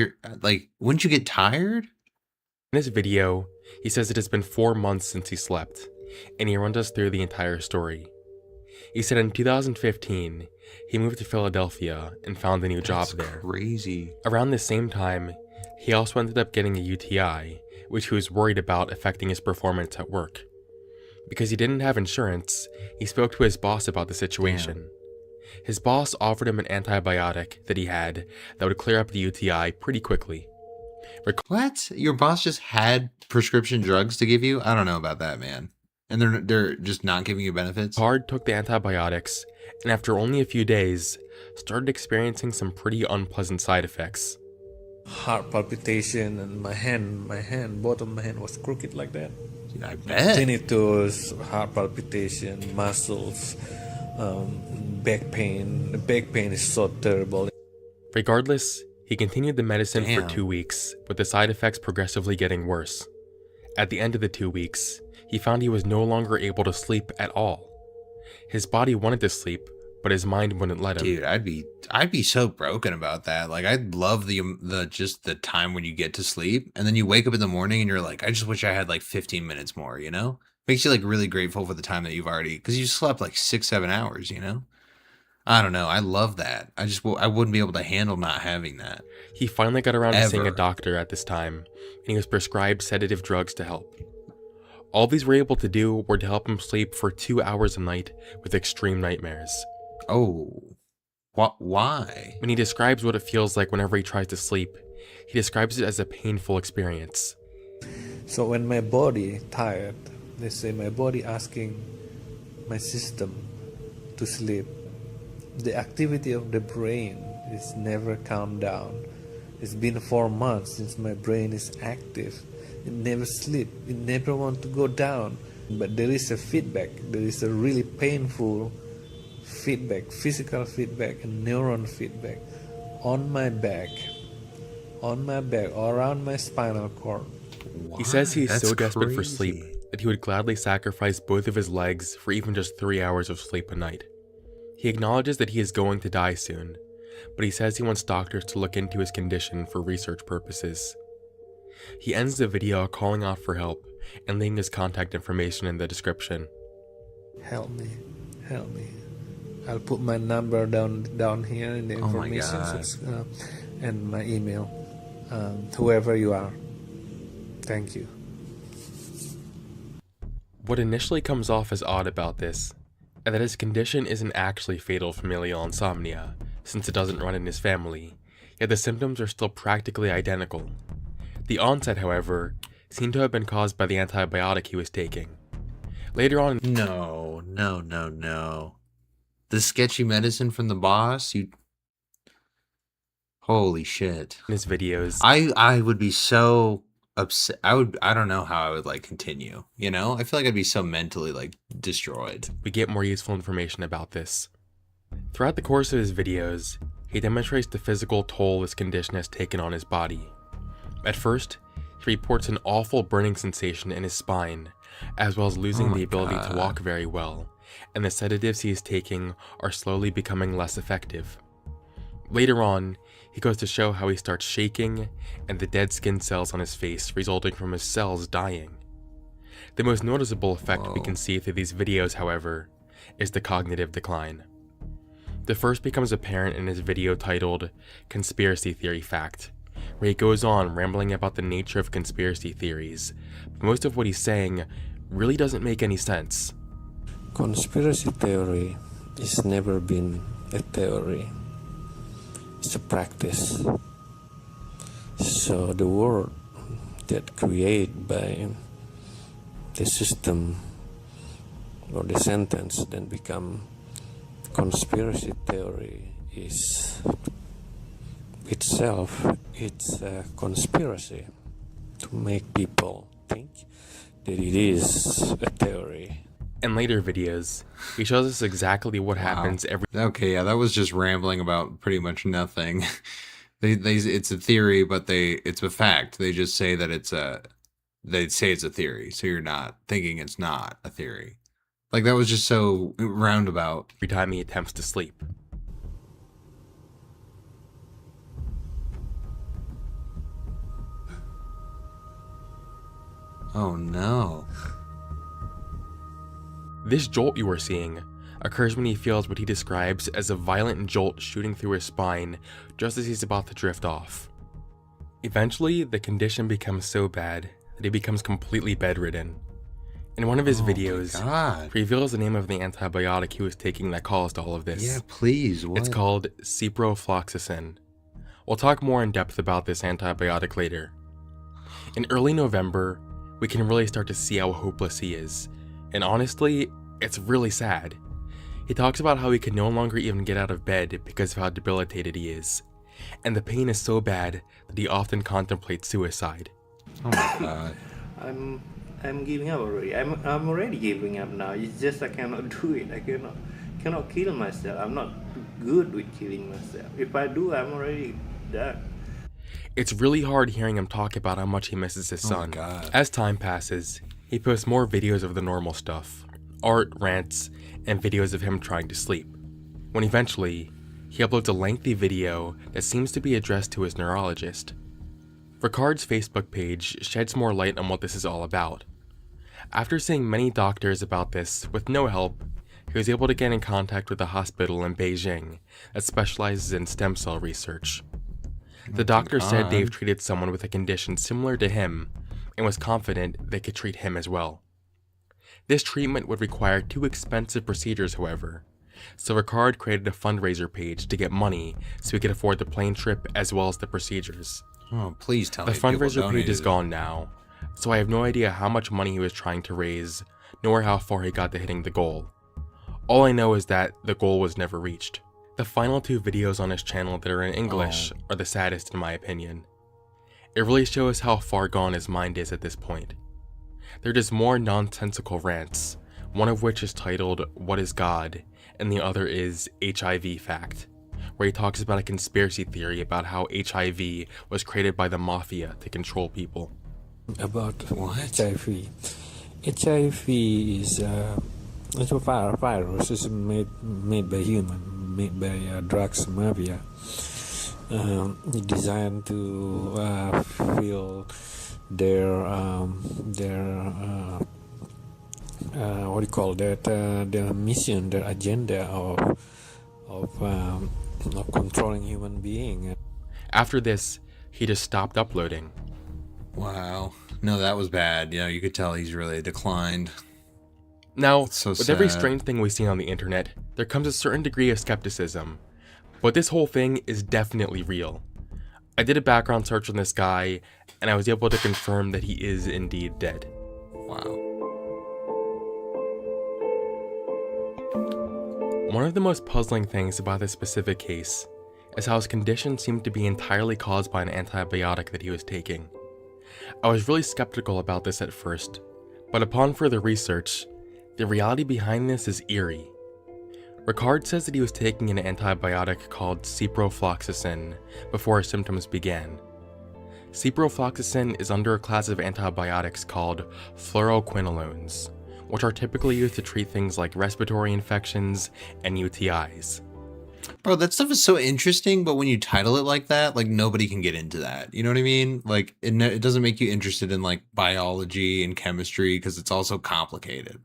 wouldn't you get tired? In this video, he says it has been 4 months since he slept, and he runs us through the entire story. He said in 2015, he moved to Philadelphia and found a new job there. Crazy. Around the same time, he also ended up getting a UTI, which he was worried about affecting his performance at work. Because he didn't have insurance, he spoke to his boss about the situation. Damn. His boss offered him an antibiotic that he had that would clear up the UTI pretty quickly. What? Your boss just had prescription drugs to give you? I don't know about that, man. And they're just not giving you benefits? Hard took the antibiotics, and after only a few days, started experiencing some pretty unpleasant side effects. Heart palpitation, and my hand, both of my hand was crooked like that. Dude, I bet. Tinnitus, heart palpitation, muscles, back pain. The back pain is so terrible. Regardless, he continued the medicine for 2 weeks, with the side effects progressively getting worse. At the end of the 2 weeks, he found he was no longer able to sleep at all. His body wanted to sleep, but his mind wouldn't let him. Dude, I'd be so broken about that. Like, I'd love the time when you get to sleep and then you wake up in the morning and you're like, I just wish I had like 15 minutes more, you know? Makes you like really grateful for the time that you've already, because you slept like 6-7 hours, you know? I don't know. I love that. I wouldn't be able to handle not having that. He finally got around to seeing a doctor at this time, and he was prescribed sedative drugs to help. All these were able to do were to help him sleep for 2 hours a night with extreme nightmares. Oh. Why? When he describes what it feels like whenever he tries to sleep, he describes it as a painful experience. So when my body tired, they say my body asking my system to sleep. The activity of the brain is never calmed down. It's been 4 months since my brain is active. It never sleep. It never want to go down. But there is a feedback. There is a really painful feedback, physical feedback and neuron feedback on my back, around my spinal cord. He says he's That's so desperate for crazy. sleep that he would gladly sacrifice both of his legs for even just 3 hours of sleep a night. He acknowledges that he is going to die soon, but he says he wants doctors to look into his condition for research purposes. He ends the video calling out for help and leaving his contact information in the description. Help me. I'll put my number down here in the information and my email. Whoever you are, thank you. What initially comes off as odd about this is that his condition isn't actually fatal familial insomnia, since it doesn't run in his family, yet the symptoms are still practically identical. The onset, however, seemed to have been caused by the antibiotic he was taking. Later on... No. The sketchy medicine from the boss? Holy shit. In his videos... I would be so upset. I don't know how I would, like, continue, you know? I feel like I'd be so mentally, like, destroyed. We get more useful information about this. Throughout the course of his videos, he demonstrates the physical toll this condition has taken on his body. At first, he reports an awful burning sensation in his spine, as well as losing the ability to walk very well, and the sedatives he is taking are slowly becoming less effective. Later on, he goes to show how he starts shaking, and the dead skin cells on his face resulting from his cells dying. The most noticeable effect we can see through these videos, however, is the cognitive decline. The first becomes apparent in his video titled Conspiracy Theory Fact, where he goes on rambling about the nature of conspiracy theories, but most of what he's saying really doesn't make any sense. Conspiracy theory has never been a theory. It's a practice. So the word that created by the system or the sentence then become conspiracy theory is itself, it's a conspiracy to make people think that it is a theory. In later videos, he shows us exactly what happens every... Okay, yeah, that was just rambling about pretty much nothing. It's a theory, but it's a fact. They just say that they say it's a theory, so you're not thinking it's not a theory. Like, that was just so roundabout. Every time he attempts to sleep. Oh no. This jolt you are seeing occurs when he feels what he describes as a violent jolt shooting through his spine just as he's about to drift off. Eventually, the condition becomes so bad that he becomes completely bedridden. In one of his videos, he reveals the name of the antibiotic he was taking that caused all of this. Yeah, please, what? It's called ciprofloxacin. We'll talk more in depth about this antibiotic later. In early November, we can really start to see how hopeless he is, and honestly, it's really sad. He talks about how he can no longer even get out of bed because of how debilitated he is, and the pain is so bad that he often contemplates suicide. Oh my god. I'm giving up already. I'm already giving up now. It's just I cannot do it. I cannot kill myself. I'm not good with killing myself. If I do, I'm already done. It's really hard hearing him talk about how much he misses his son. As time passes, he posts more videos of the normal stuff, art, rants, and videos of him trying to sleep. When eventually, he uploads a lengthy video that seems to be addressed to his neurologist. Ricard's Facebook page sheds more light on what this is all about. After seeing many doctors about this with no help, he was able to get in contact with a hospital in Beijing that specializes in stem cell research. The doctor said they've treated someone with a condition similar to him and was confident they could treat him as well. This treatment would require 2 expensive procedures, however, so Ricard created a fundraiser page to get money so he could afford the plane trip as well as the procedures. Oh, please tell The me people fundraiser page donated is gone now, so I have no idea how much money he was trying to raise, nor how far he got to hitting the goal. All I know is that the goal was never reached. The final 2 videos on his channel that are in English are the saddest in my opinion. It really shows how far gone his mind is at this point. They're just more nonsensical rants, one of which is titled "What is God?" and the other is HIV Fact, where he talks about a conspiracy theory about how HIV was created by the mafia to control people. About HIV. HIV is it's a virus. It's made by human, made by drugs mafia. Designed to fill their what do you call that? Their mission, their agenda of controlling human being. After this, he just stopped uploading. Wow. No, that was bad. You know, you could tell he's really declined. Now, so with every sad. strange thing we see on the internet, there comes a certain degree of skepticism. But this whole thing is definitely real. I did a background search on this guy, and I was able to confirm that he is indeed dead. Wow. One of the most puzzling things about this specific case is how his condition seemed to be entirely caused by an antibiotic that he was taking. I was really skeptical about this at first, but upon further research, the reality behind this is eerie. Ricard says that he was taking an antibiotic called ciprofloxacin before his symptoms began. Ciprofloxacin is under a class of antibiotics called fluoroquinolones, which are typically used to treat things like respiratory infections and UTIs. Bro, that stuff is so interesting, but when you title it like that, like nobody can get into that. You know what I mean? Like it doesn't make you interested in like biology and chemistry because it's also complicated.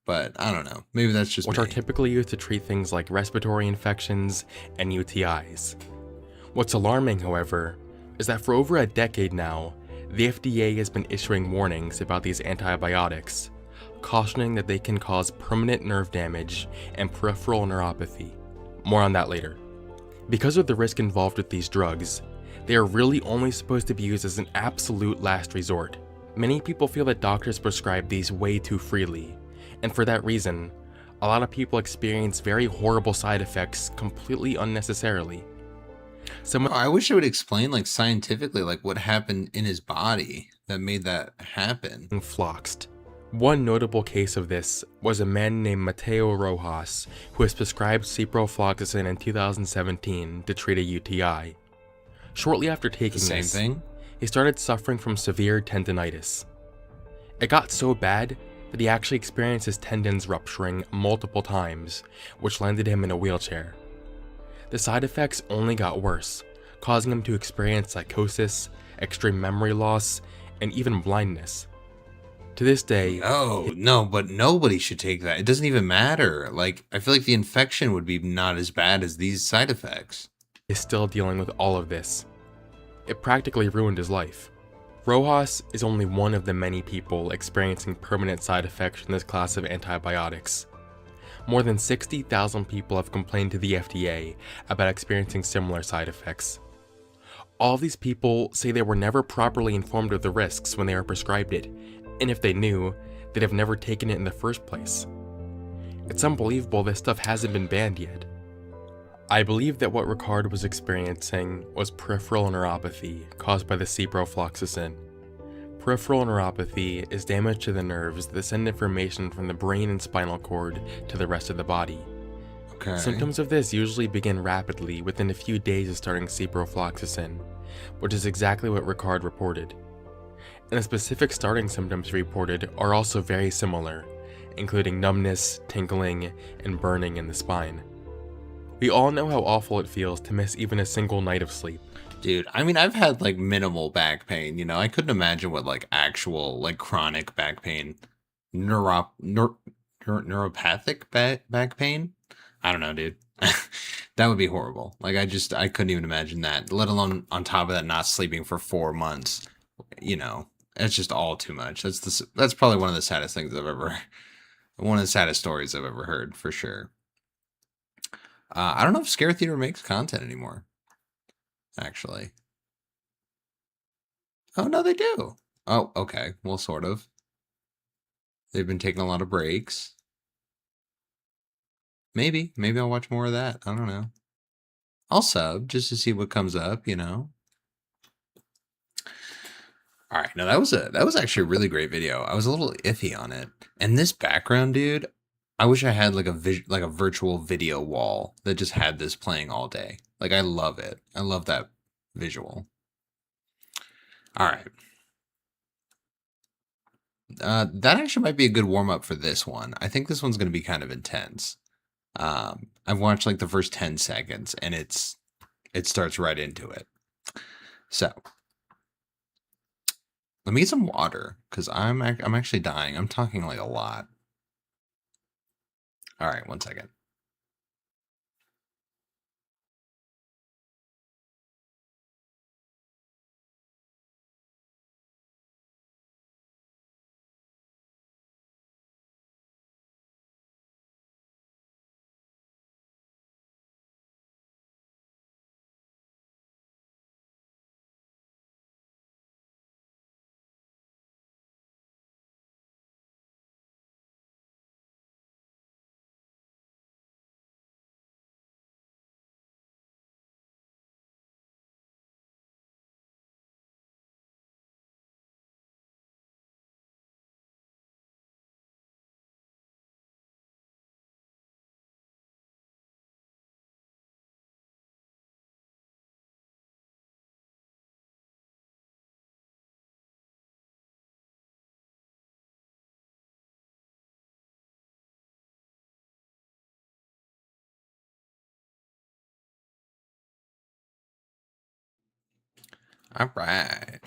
But I don't know. Maybe that's just which me. are typically used to treat things like respiratory infections and UTIs. What's alarming, however, is that for over a decade now, the FDA has been issuing warnings about these antibiotics, cautioning that they can cause permanent nerve damage and peripheral neuropathy. More on that later. Because of the risk involved with these drugs, they are really only supposed to be used as an absolute last resort. Many people feel that doctors prescribe these way too freely, and for that reason, a lot of people experience very horrible side effects completely unnecessarily. I wish it would explain like scientifically like what happened in his body that made that happen. Floxed. One notable case of this was a man named Mateo Rojas, who was prescribed ciprofloxacin in 2017 to treat a UTI. Shortly after taking this, he started suffering from severe tendinitis. It got so bad that he actually experienced his tendons rupturing multiple times, which landed him in a wheelchair. The side effects only got worse, causing him to experience psychosis, extreme memory loss, and even blindness. To this day... No, but nobody should take that. It doesn't even matter. Like, I feel like the infection would be not as bad as these side effects. Is still dealing with all of this. It practically ruined his life. Rojas is only one of the many people experiencing permanent side effects from this class of antibiotics. More than 60,000 people have complained to the FDA about experiencing similar side effects. All these people say they were never properly informed of the risks when they were prescribed it, and if they knew, they'd have never taken it in the first place. It's unbelievable this stuff hasn't been banned yet. I believe that what Ricard was experiencing was peripheral neuropathy caused by the ciprofloxacin. Peripheral neuropathy is damage to the nerves that send information from the brain and spinal cord to the rest of the body. Okay. Symptoms of this usually begin rapidly within a few days of starting ciprofloxacin, which is exactly what Ricard reported. And the specific starting symptoms he reported are also very similar, including numbness, tingling, and burning in the spine. We all know how awful it feels to miss even a single night of sleep. Dude, I mean, I've had like minimal back pain, you know, I couldn't imagine what like actual like chronic back pain, neuropathic back pain. I don't know, dude. That would be horrible. Like I couldn't even imagine that, let alone on top of that, not sleeping for 4 months, you know, it's just all too much. That's probably one of the saddest things one of the saddest stories I've ever heard for sure. I don't know if Scare Theater makes content anymore, actually. Oh, no, they do. Oh, okay. Well, sort of. They've been taking a lot of breaks. Maybe I'll watch more of that. I don't know. I'll sub just to see what comes up, you know. All right, no, that was actually a really great video. I was a little iffy on it. And this background, dude, I wish I had like a virtual video wall that just had this playing all day. Like, I love it. I love that visual. All right. That actually might be a good warm up for this one. I think this one's going to be kind of intense. I've watched like the first 10 seconds and it starts right into it. So let me get some water because I'm actually dying. I'm talking like a lot. All right, 1 second. All right.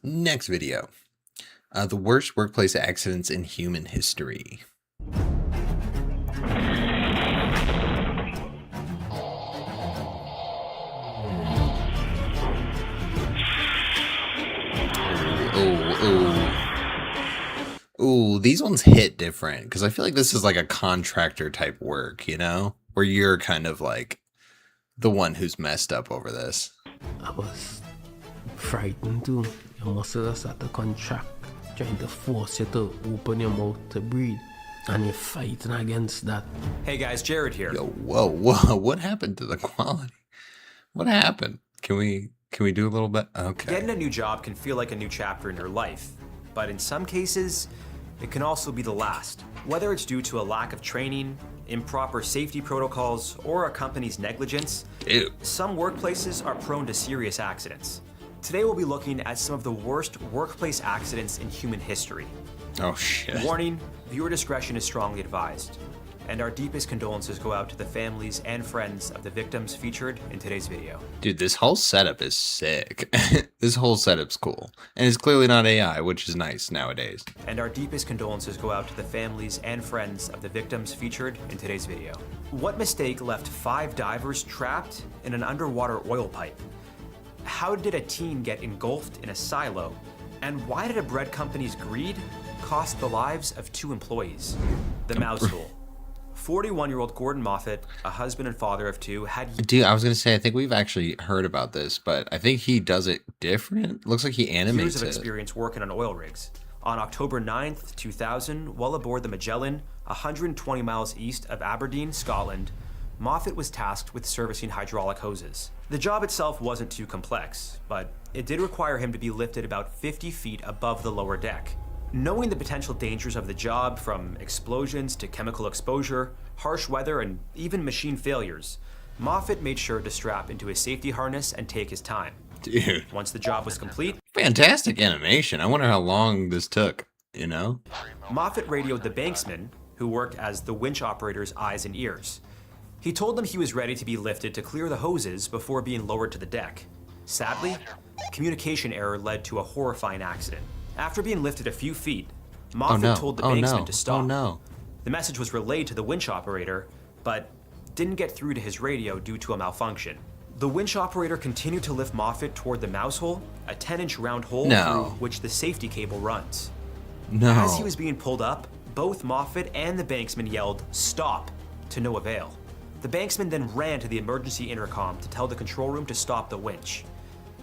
Next video. The worst workplace accidents in human history. Ooh, these ones hit different because I feel like this is like a contractor type work, you know, where you're kind of like the one who's messed up over this. I was frightened too. Your muscles start to contract, trying to force you to open your mouth to breathe, and you're fighting against that. Hey guys, Jared here. Yo, whoa, what happened to the quality? What happened? Can we do a little bit? Okay. Getting a new job can feel like a new chapter in your life, but in some cases, it can also be the last. Whether it's due to a lack of training, improper safety protocols, or a company's negligence, some workplaces are prone to serious accidents. Today we'll be looking at some of the worst workplace accidents in human history. Oh shit. Warning, viewer discretion is strongly advised. And our deepest condolences go out to the families and friends of the victims featured in today's video. Dude, this whole setup is sick. This whole setup's cool. And it's clearly not AI, which is nice nowadays. And our deepest condolences go out to the families and friends of the victims featured in today's video. What mistake left 5 divers trapped in an underwater oil pipe? How did a teen get engulfed in a silo? And why did a bread company's greed cost the lives of 2 employees? The mouse hole. 41-year-old Gordon Moffat, a husband and father of 2, had... Dude, I was going to say, I think we've actually heard about this, but I think he does it different. Looks like he animates years of experience working on oil rigs. On October 9th, 2000, while aboard the Magellan, 120 miles east of Aberdeen, Scotland, Moffat was tasked with servicing hydraulic hoses. The job itself wasn't too complex, but it did require him to be lifted about 50 feet above the lower deck. Knowing the potential dangers of the job, from explosions to chemical exposure, harsh weather, and even machine failures, Moffat made sure to strap into his safety harness and take his time. Dude. Once the job was complete... Fantastic animation. I wonder how long this took, you know? Moffat radioed the banksman, who worked as the winch operator's eyes and ears. He told them he was ready to be lifted to clear the hoses before being lowered to the deck. Sadly, communication error led to a horrifying accident. After being lifted a few feet, Moffat told the banksman to stop. Oh no. The message was relayed to the winch operator, but didn't get through to his radio due to a malfunction. The winch operator continued to lift Moffat toward the mouse hole, a 10-inch round hole through which the safety cable runs. No. As he was being pulled up, Both Moffat and the banksman yelled, "Stop," to no avail. The banksman then ran to the emergency intercom to tell the control room to stop the winch.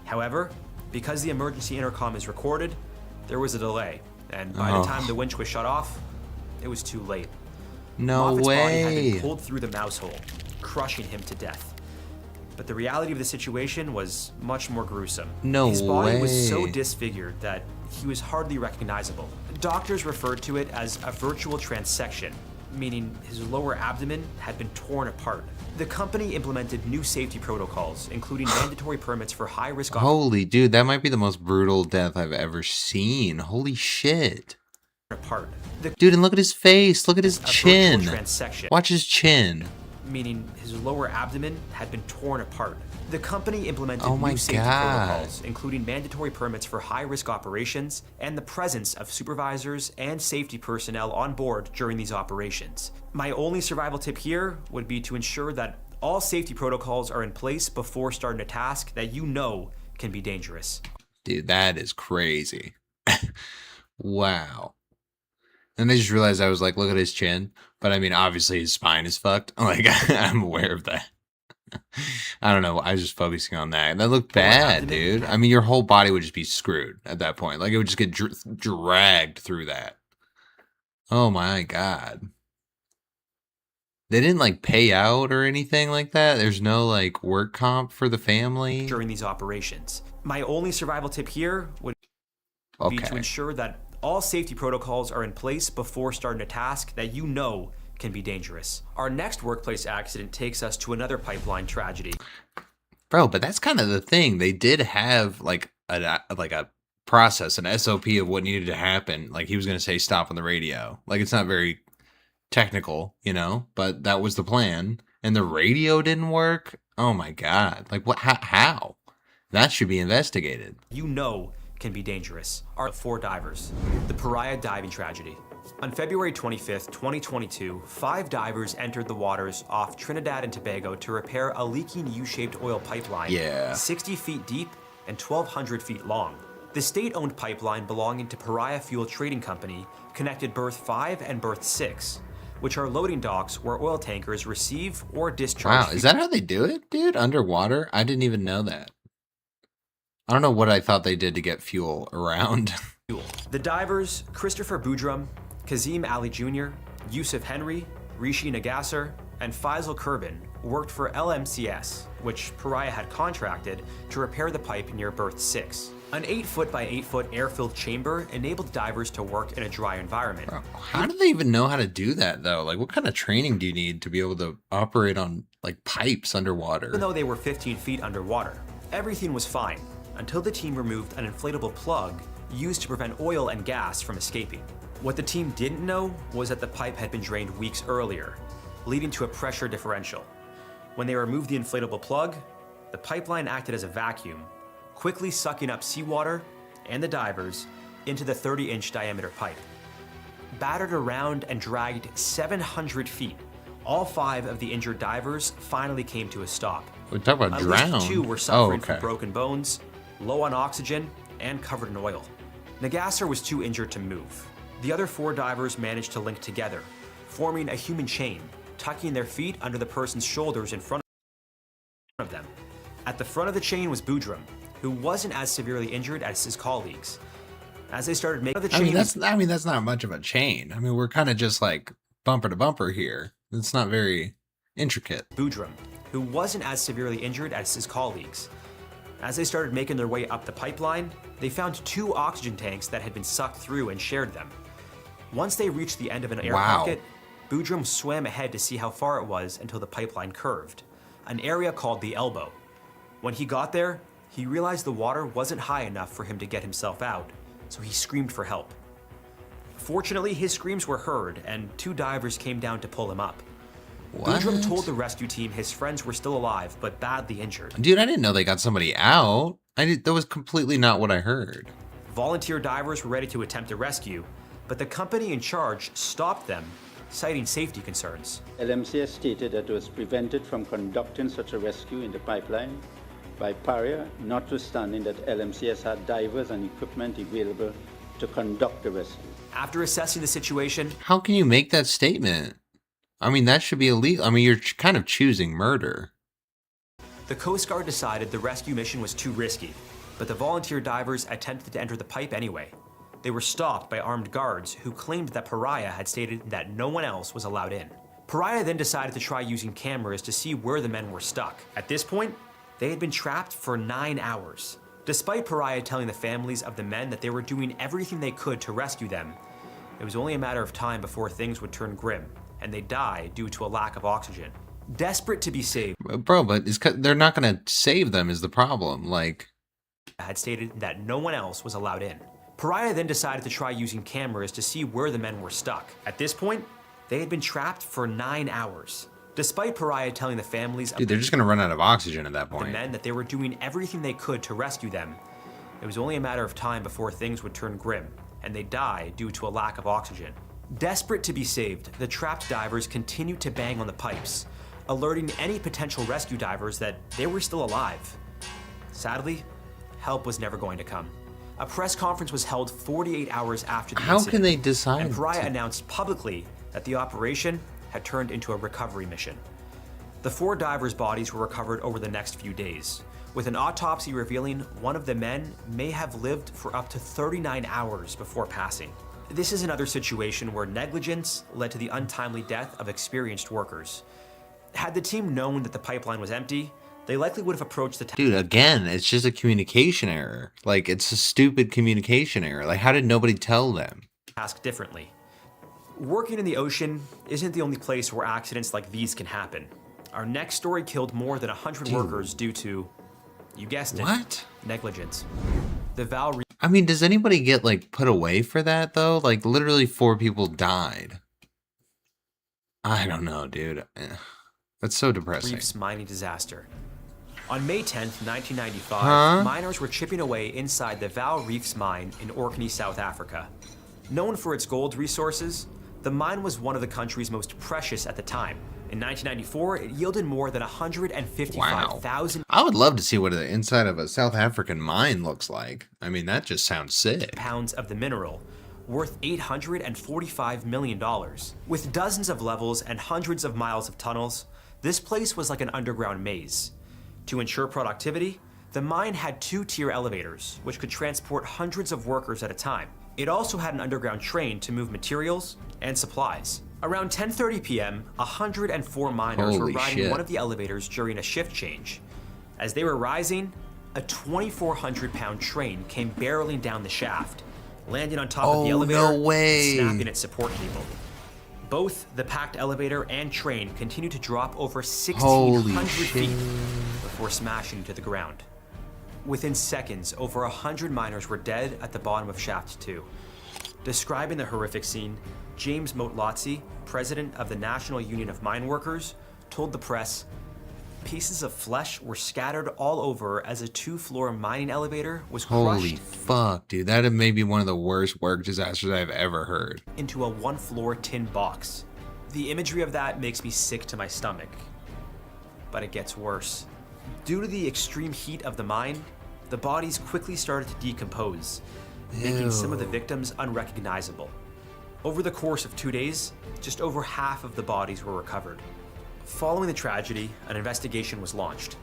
However, because the emergency intercom is recorded, there was a delay, and by the time the winch was shut off, it was too late. No Moffat's body had way. been pulled through the mouse hole, crushing him to death. But the reality of the situation was much more gruesome. No His body was so way. disfigured that he was hardly recognizable. Doctors referred to it as a virtual transection, meaning his lower abdomen had been torn apart. The company implemented new safety protocols, including mandatory permits for high-risk Holy dude, that might be the most brutal death I've ever seen. Holy shit. apart. Dude, and look at his face. Look at his A chin. virtual transection. Watch his chin. Meaning his lower abdomen had been torn apart. The company implemented Oh my new safety God. protocols, including mandatory permits for high-risk operations and the presence of supervisors and safety personnel on board during these operations. My only survival tip here would be to ensure that all safety protocols are in place before starting a task that you know can be dangerous. Dude, that is crazy. Wow. And I just realized I was like, look at his chin. But I mean, obviously his spine is fucked. Like, I'm aware of that. I don't know. I was just focusing on that. And that looked bad, dude. I mean, your whole body would just be screwed at that point. Like, it would just get dragged through that. Oh my God. They didn't like pay out or anything like that. There's no like work comp for the family during these operations. My only survival tip here would be to ensure that all safety protocols are in place before starting a task that you know can be dangerous. Our next workplace accident takes us to another pipeline tragedy. Bro, but that's kind of the thing. They did have like a process, an SOP of what needed to happen. Like he was going to say stop on the radio. Like it's not very technical, you know, but that was the plan. And the radio didn't work. Oh my God. Like what, how? That should be investigated. You know can be dangerous are 4 divers. The Pariah diving tragedy. On February 25th, 2022, 5 divers entered the waters off Trinidad and Tobago to repair a leaking U-shaped oil pipeline 60 feet deep and 1,200 feet long. The state-owned pipeline belonging to Pariah Fuel Trading Company connected berth 5 and berth 6, which are loading docks where oil tankers receive or discharge. Wow, is that how they do it, dude? Underwater? I didn't even know that. I don't know what I thought they did to get fuel around. The divers, Christopher Boudrum, Kazim Ali Jr., Yusuf Henry, Rishi Nagasser, and Faisal Kurbin worked for LMCS, which Pariah had contracted to repair the pipe near berth 6. An 8-foot by 8-foot air-filled chamber enabled divers to work in a dry environment. How do they even know how to do that, though? Like, what kind of training do you need to be able to operate on, like, pipes underwater? Even though they were 15 feet underwater, everything was fine until the team removed an inflatable plug used to prevent oil and gas from escaping. What the team didn't know was that the pipe had been drained weeks earlier, leading to a pressure differential. When they removed the inflatable plug, the pipeline acted as a vacuum, quickly sucking up seawater and the divers into the 30-inch diameter pipe. Battered around and dragged 700 feet, all 5 of the injured divers finally came to a stop. We talk about At drown. least 2 were suffering from broken bones, low on oxygen, and covered in oil. Nagasser was too injured to move. The other 4 divers managed to link together, forming a human chain, tucking their feet under the person's shoulders in front of them. At the front of the chain was Boudrum, who wasn't as severely injured as his colleagues. As they started making the chain, I mean that's not much of a chain. I mean, we're kind of just like bumper to bumper here. It's not very intricate. Boudrum, who wasn't as severely injured as his colleagues. As they started making their way up the pipeline, they found 2 oxygen tanks that had been sucked through and shared them. Once they reached the end of an air pocket, Boudrum swam ahead to see how far it was until the pipeline curved, an area called the elbow. When he got there, he realized the water wasn't high enough for him to get himself out, so he screamed for help. Fortunately, his screams were heard, and 2 divers came down to pull him up. Boudrum told the rescue team his friends were still alive, but badly injured. Dude, I didn't know they got somebody out. That was completely not what I heard. Volunteer divers were ready to attempt a rescue, but the company in charge stopped them, citing safety concerns. LMCS stated that it was prevented from conducting such a rescue in the pipeline by Pariah, notwithstanding that LMCS had divers and equipment available to conduct the rescue. After assessing the situation, how can you make that statement? I mean, that should be illegal. I mean, you're kind of choosing murder. The Coast Guard decided the rescue mission was too risky, but the volunteer divers attempted to enter the pipe anyway. They were stopped by armed guards who claimed that Pariah had stated that no one else was allowed in. Pariah then decided to try using cameras to see where the men were stuck. At this point, they had been trapped for 9 hours. Despite Pariah telling the families of the men that they were doing everything they could to rescue them, it was only a matter of time before things would turn grim, and they'd die due to a lack of oxygen. Desperate to be saved, bro, but they're not going to save them is the problem. Like, had stated that no one else was allowed in. Pariah then decided to try using cameras to see where the men were stuck. At this point, they had been trapped for 9 hours. Despite Pariah telling the families of they're just going to run out of oxygen at that point. The men that they were doing everything they could to rescue them, it was only a matter of time before things would turn grim, and they'd die due to a lack of oxygen. Desperate to be saved, the trapped divers continued to bang on the pipes, alerting any potential rescue divers that they were still alive. Sadly, help was never going to come. A press conference was held 48 hours after the incident. How can they decide? And Pariah announced publicly that the operation had turned into a recovery mission. The 4 divers' bodies were recovered over the next few days, with an autopsy revealing one of the men may have lived for up to 39 hours before passing. This is another situation where negligence led to the untimely death of experienced workers. Had the team known that the pipeline was empty, they likely would have approached the dude, again, it's just a communication error. Like, it's a stupid communication error. Like, how did nobody tell them? Task differently. Working in the ocean isn't the only place where accidents like these can happen. Our next story killed more than 100 workers due to, you guessed it, negligence. The Val. I mean, does anybody get, like, put away for that, though? Like, literally 4 people died. I don't know, dude. That's so depressing. Reef's mining disaster. On May 10th, 1995, miners were chipping away inside the Val Reefs mine in Orkney, South Africa. Known for its gold resources, the mine was one of the country's most precious at the time. In 1994, it yielded more than 155,000. I would love to see what the inside of a South African mine looks like. I mean, that just sounds sick. Pounds of the mineral, worth $845 million. With dozens of levels and hundreds of miles of tunnels, this place was like an underground maze. To ensure productivity, the mine had 2-tier elevators, which could transport hundreds of workers at a time. It also had an underground train to move materials and supplies. Around 10:30 p.m., 104 miners were riding one of the elevators during a shift change. As they were rising, a 2,400-pound train came barreling down the shaft, landing on top of the elevator and snapping its support cable. Both the packed elevator and train continued to drop over 1,600 feet before smashing to the ground. Within seconds, over 100 miners were dead at the bottom of Shaft 2. Describing the horrific scene, James Motlotzi, president of the National Union of Mine Workers, told the press, "Pieces of flesh were scattered all over as a 2-floor mining elevator was crushed." Holy fuck, dude. That may be one of the worst work disasters I've ever heard. Into a 1-floor tin box. The imagery of that makes me sick to my stomach. But it gets worse. Due to the extreme heat of the mine, the bodies quickly started to decompose, making some of the victims unrecognizable. Over the course of 2 days, just over half of the bodies were recovered. Following the tragedy, an investigation was launched.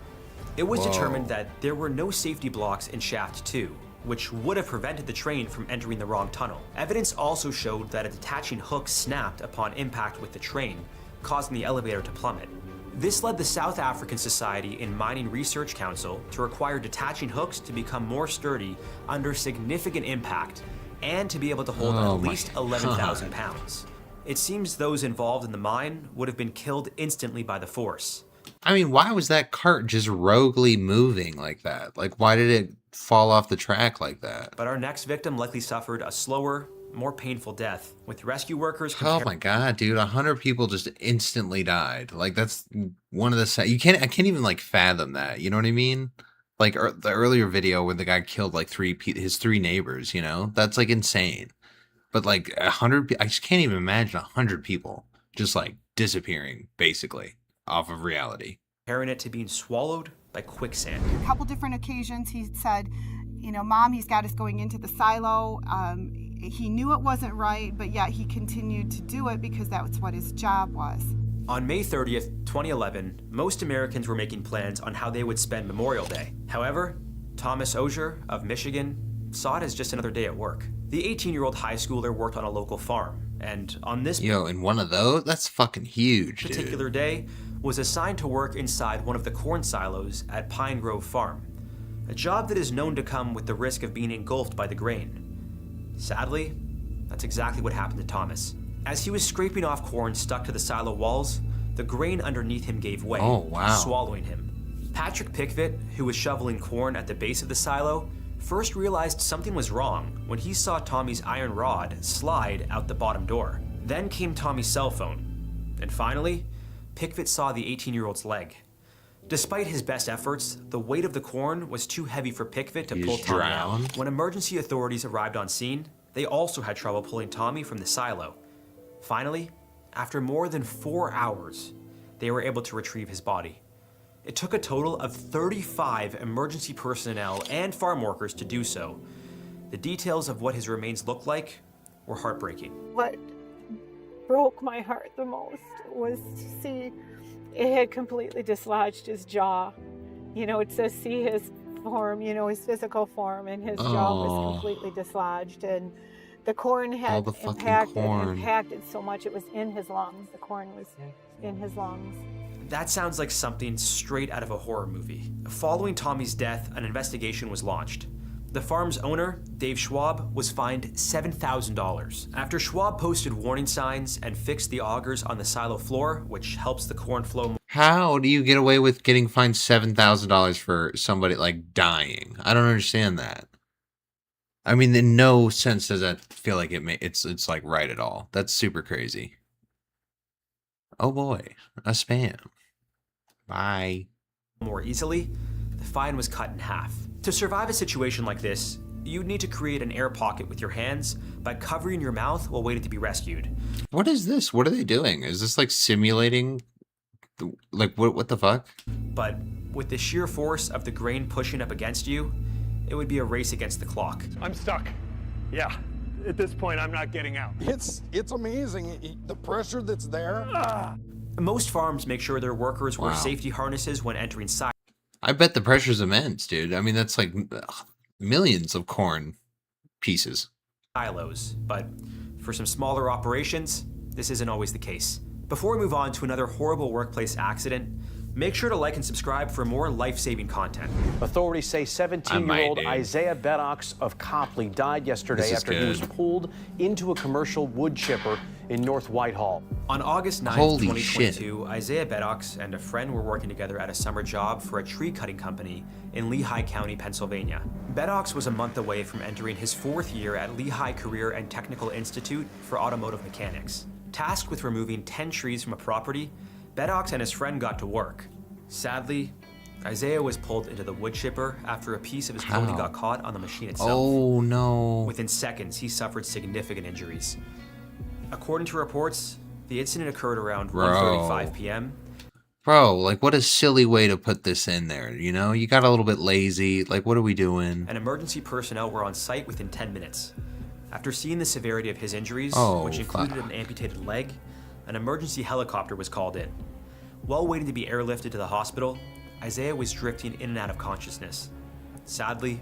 It was determined that there were no safety blocks in Shaft 2, which would have prevented the train from entering the wrong tunnel. Evidence also showed that a detaching hook snapped upon impact with the train, causing the elevator to plummet. This led the South African Society in Mining Research Council to require detaching hooks to become more sturdy under significant impact and to be able to hold at least 11,000 pounds. It seems those involved in the mine would have been killed instantly by the force. I mean, why was that cart just roguely moving like that? Like, why did it fall off the track like that? But our next victim likely suffered a slower, more painful death, with rescue workers oh my god, dude, 100 people just instantly died. Like, that's one of the I can't even like fathom that, you know what I mean? Like the earlier video where the guy killed like his 3 neighbors, you know? That's like insane. But like 100, I just can't even imagine 100 people just like disappearing basically off of reality. Comparing it to being swallowed by quicksand. A couple different occasions he said, you know, Mom, he's got us going into the silo. he knew it wasn't right, but yet he continued to do it because that's what his job was. On May 30th, 2011, most Americans were making plans on how they would spend Memorial Day. However, Thomas Osier of Michigan saw it as just another day at work. The 18-year-old high schooler worked on a local farm, and on this in one of those? That's fucking huge, particular day, was assigned to work inside one of the corn silos at Pine Grove Farm, a job that is known to come with the risk of being engulfed by the grain. Sadly, that's exactly what happened to Thomas. As he was scraping off corn stuck to the silo walls, the grain underneath him gave way, swallowing him. Patrick Pickett, who was shoveling corn at the base of the silo, first realized something was wrong when he saw Tommy's iron rod slide out the bottom door. Then came Tommy's cell phone. And finally, Pickett saw the 18-year-old's leg. Despite his best efforts, the weight of the corn was too heavy for Pickett to pull Tommy out. When emergency authorities arrived on scene, they also had trouble pulling Tommy from the silo. Finally, after more than 4 hours, they were able to retrieve his body. It took a total of 35 emergency personnel and farm workers to do so. The details of what his remains looked like were heartbreaking. What broke my heart the most was to see it had completely dislodged his jaw. You know, to see his form, you know, his physical form, and his jaw was completely dislodged. And the corn had impacted so much, it was in his lungs. The corn was in his lungs. That sounds like something straight out of a horror movie. Following Tommy's death, an investigation was launched. The farm's owner, Dave Schwab, was fined $7,000 after Schwab posted warning signs and fixed the augers on the silo floor, which helps the corn flow. How do you get away with getting fined $7,000 for somebody like dying? I don't understand that. I mean, in no sense does that feel like it's like right at all. That's super crazy. Oh boy, a spam. Bye. More easily, the fine was cut in half. To survive a situation like this, you'd need to create an air pocket with your hands by covering your mouth while waiting to be rescued. What is this? What are they doing? Is this like simulating? Like what the fuck? But with the sheer force of the grain pushing up against you, it would be a race against the clock. I'm stuck. Yeah. At this point, I'm not getting out. It's amazing, the pressure that's there. Most farms make sure their workers wear safety harnesses when entering silos. I bet the pressure's immense, dude. I mean, that's like millions of corn pieces. But for some smaller operations, this isn't always the case. Before we move on to another horrible workplace accident, make sure to like and subscribe for more life-saving content. Authorities say 17-year-old Isaiah Beddox of Copley died yesterday after he was pulled into a commercial wood chipper in North Whitehall. On August 9th, 2022, Isaiah Beddox and a friend were working together at a summer job for a tree cutting company in Lehigh County, Pennsylvania. Beddox was a month away from entering his 4th year at Lehigh Career and Technical Institute for Automotive Mechanics. Tasked with removing 10 trees from a property, Beddox and his friend got to work. Sadly, Isaiah was pulled into the wood chipper after a piece of his clothing got caught on the machine itself. Oh no. Within seconds, he suffered significant injuries. According to reports, the incident occurred around 1:35 p.m. Bro, like what a silly way to put this in there, you know? You got a little bit lazy. Like, what are we doing? And emergency personnel were on site within 10 minutes. After seeing the severity of his injuries, which included an amputated leg, an emergency helicopter was called in. While waiting to be airlifted to the hospital, Isaiah was drifting in and out of consciousness. Sadly,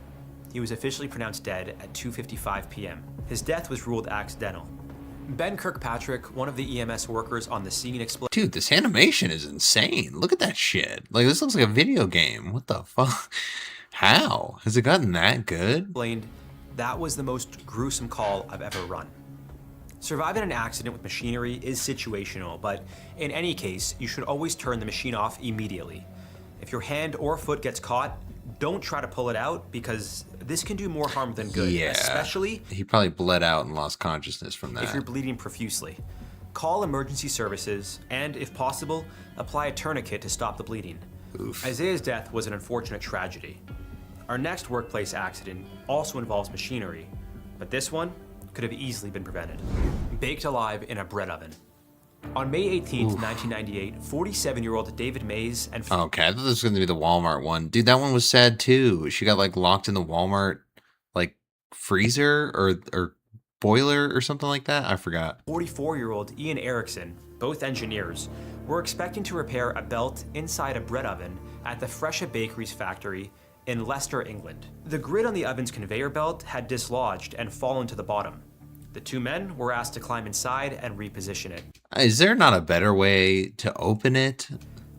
he was officially pronounced dead at 2:55 p.m. His death was ruled accidental. Ben Kirkpatrick, one of the EMS workers on the scene, explained, Dude, this animation is insane. Look at that shit. Like, this looks like a video game. What the fuck? How? Has it gotten that good? That was the most gruesome call I've ever run. Surviving an accident with machinery is situational, but in any case, you should always turn the machine off immediately. If your hand or foot gets caught, don't try to pull it out because this can do more harm than good, especially he probably bled out and lost consciousness from that. If you're bleeding profusely. Call emergency services and, if possible, apply a tourniquet to stop the bleeding. Oof. Isaiah's death was an unfortunate tragedy. Our next workplace accident also involves machinery, but this one could have easily been prevented. Baked alive in a bread oven. On May 18th, 1998, 47-year-old David Mays and... Okay, I thought this was going to be the Walmart one. Dude, that one was sad too. She got like locked in the Walmart like freezer or boiler or something like that. I forgot. 44-year-old Ian Erickson, both engineers, were expecting to repair a belt inside a bread oven at the Fresha Bakeries factory in Leicester, England. The grid on the oven's conveyor belt had dislodged and fallen to the bottom. The two men were asked to climb inside and reposition it. Is there not a better way to open it?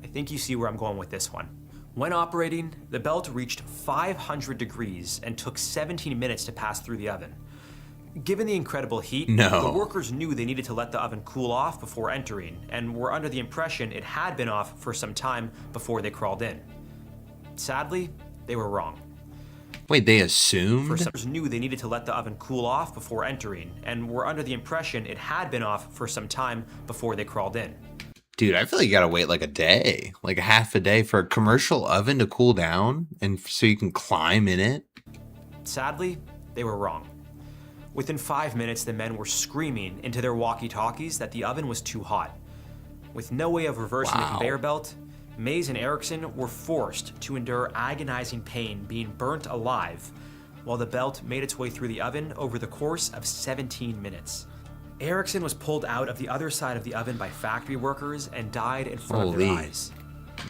I think you see where I'm going with this one. When operating, the belt reached 500 degrees and took 17 minutes to pass through the oven. Given the incredible heat, the workers knew they needed to let the oven cool off before entering, and were under the impression it had been off for some time before they crawled in. Sadly, they were wrong. Wait, they assumed? Workers knew they needed to let the oven cool off before entering, and were under the impression it had been off for some time before they crawled in. Dude, I feel like you gotta wait like a day, like a half a day for a commercial oven to cool down and so you can climb in it. Sadly, they were wrong. Within 5 minutes, the men were screaming into their walkie-talkies that the oven was too hot. With no way of reversing the conveyor belt, Mays and Erickson were forced to endure agonizing pain being burnt alive while the belt made its way through the oven over the course of 17 minutes. Erickson was pulled out of the other side of the oven by factory workers and died in front of their eyes.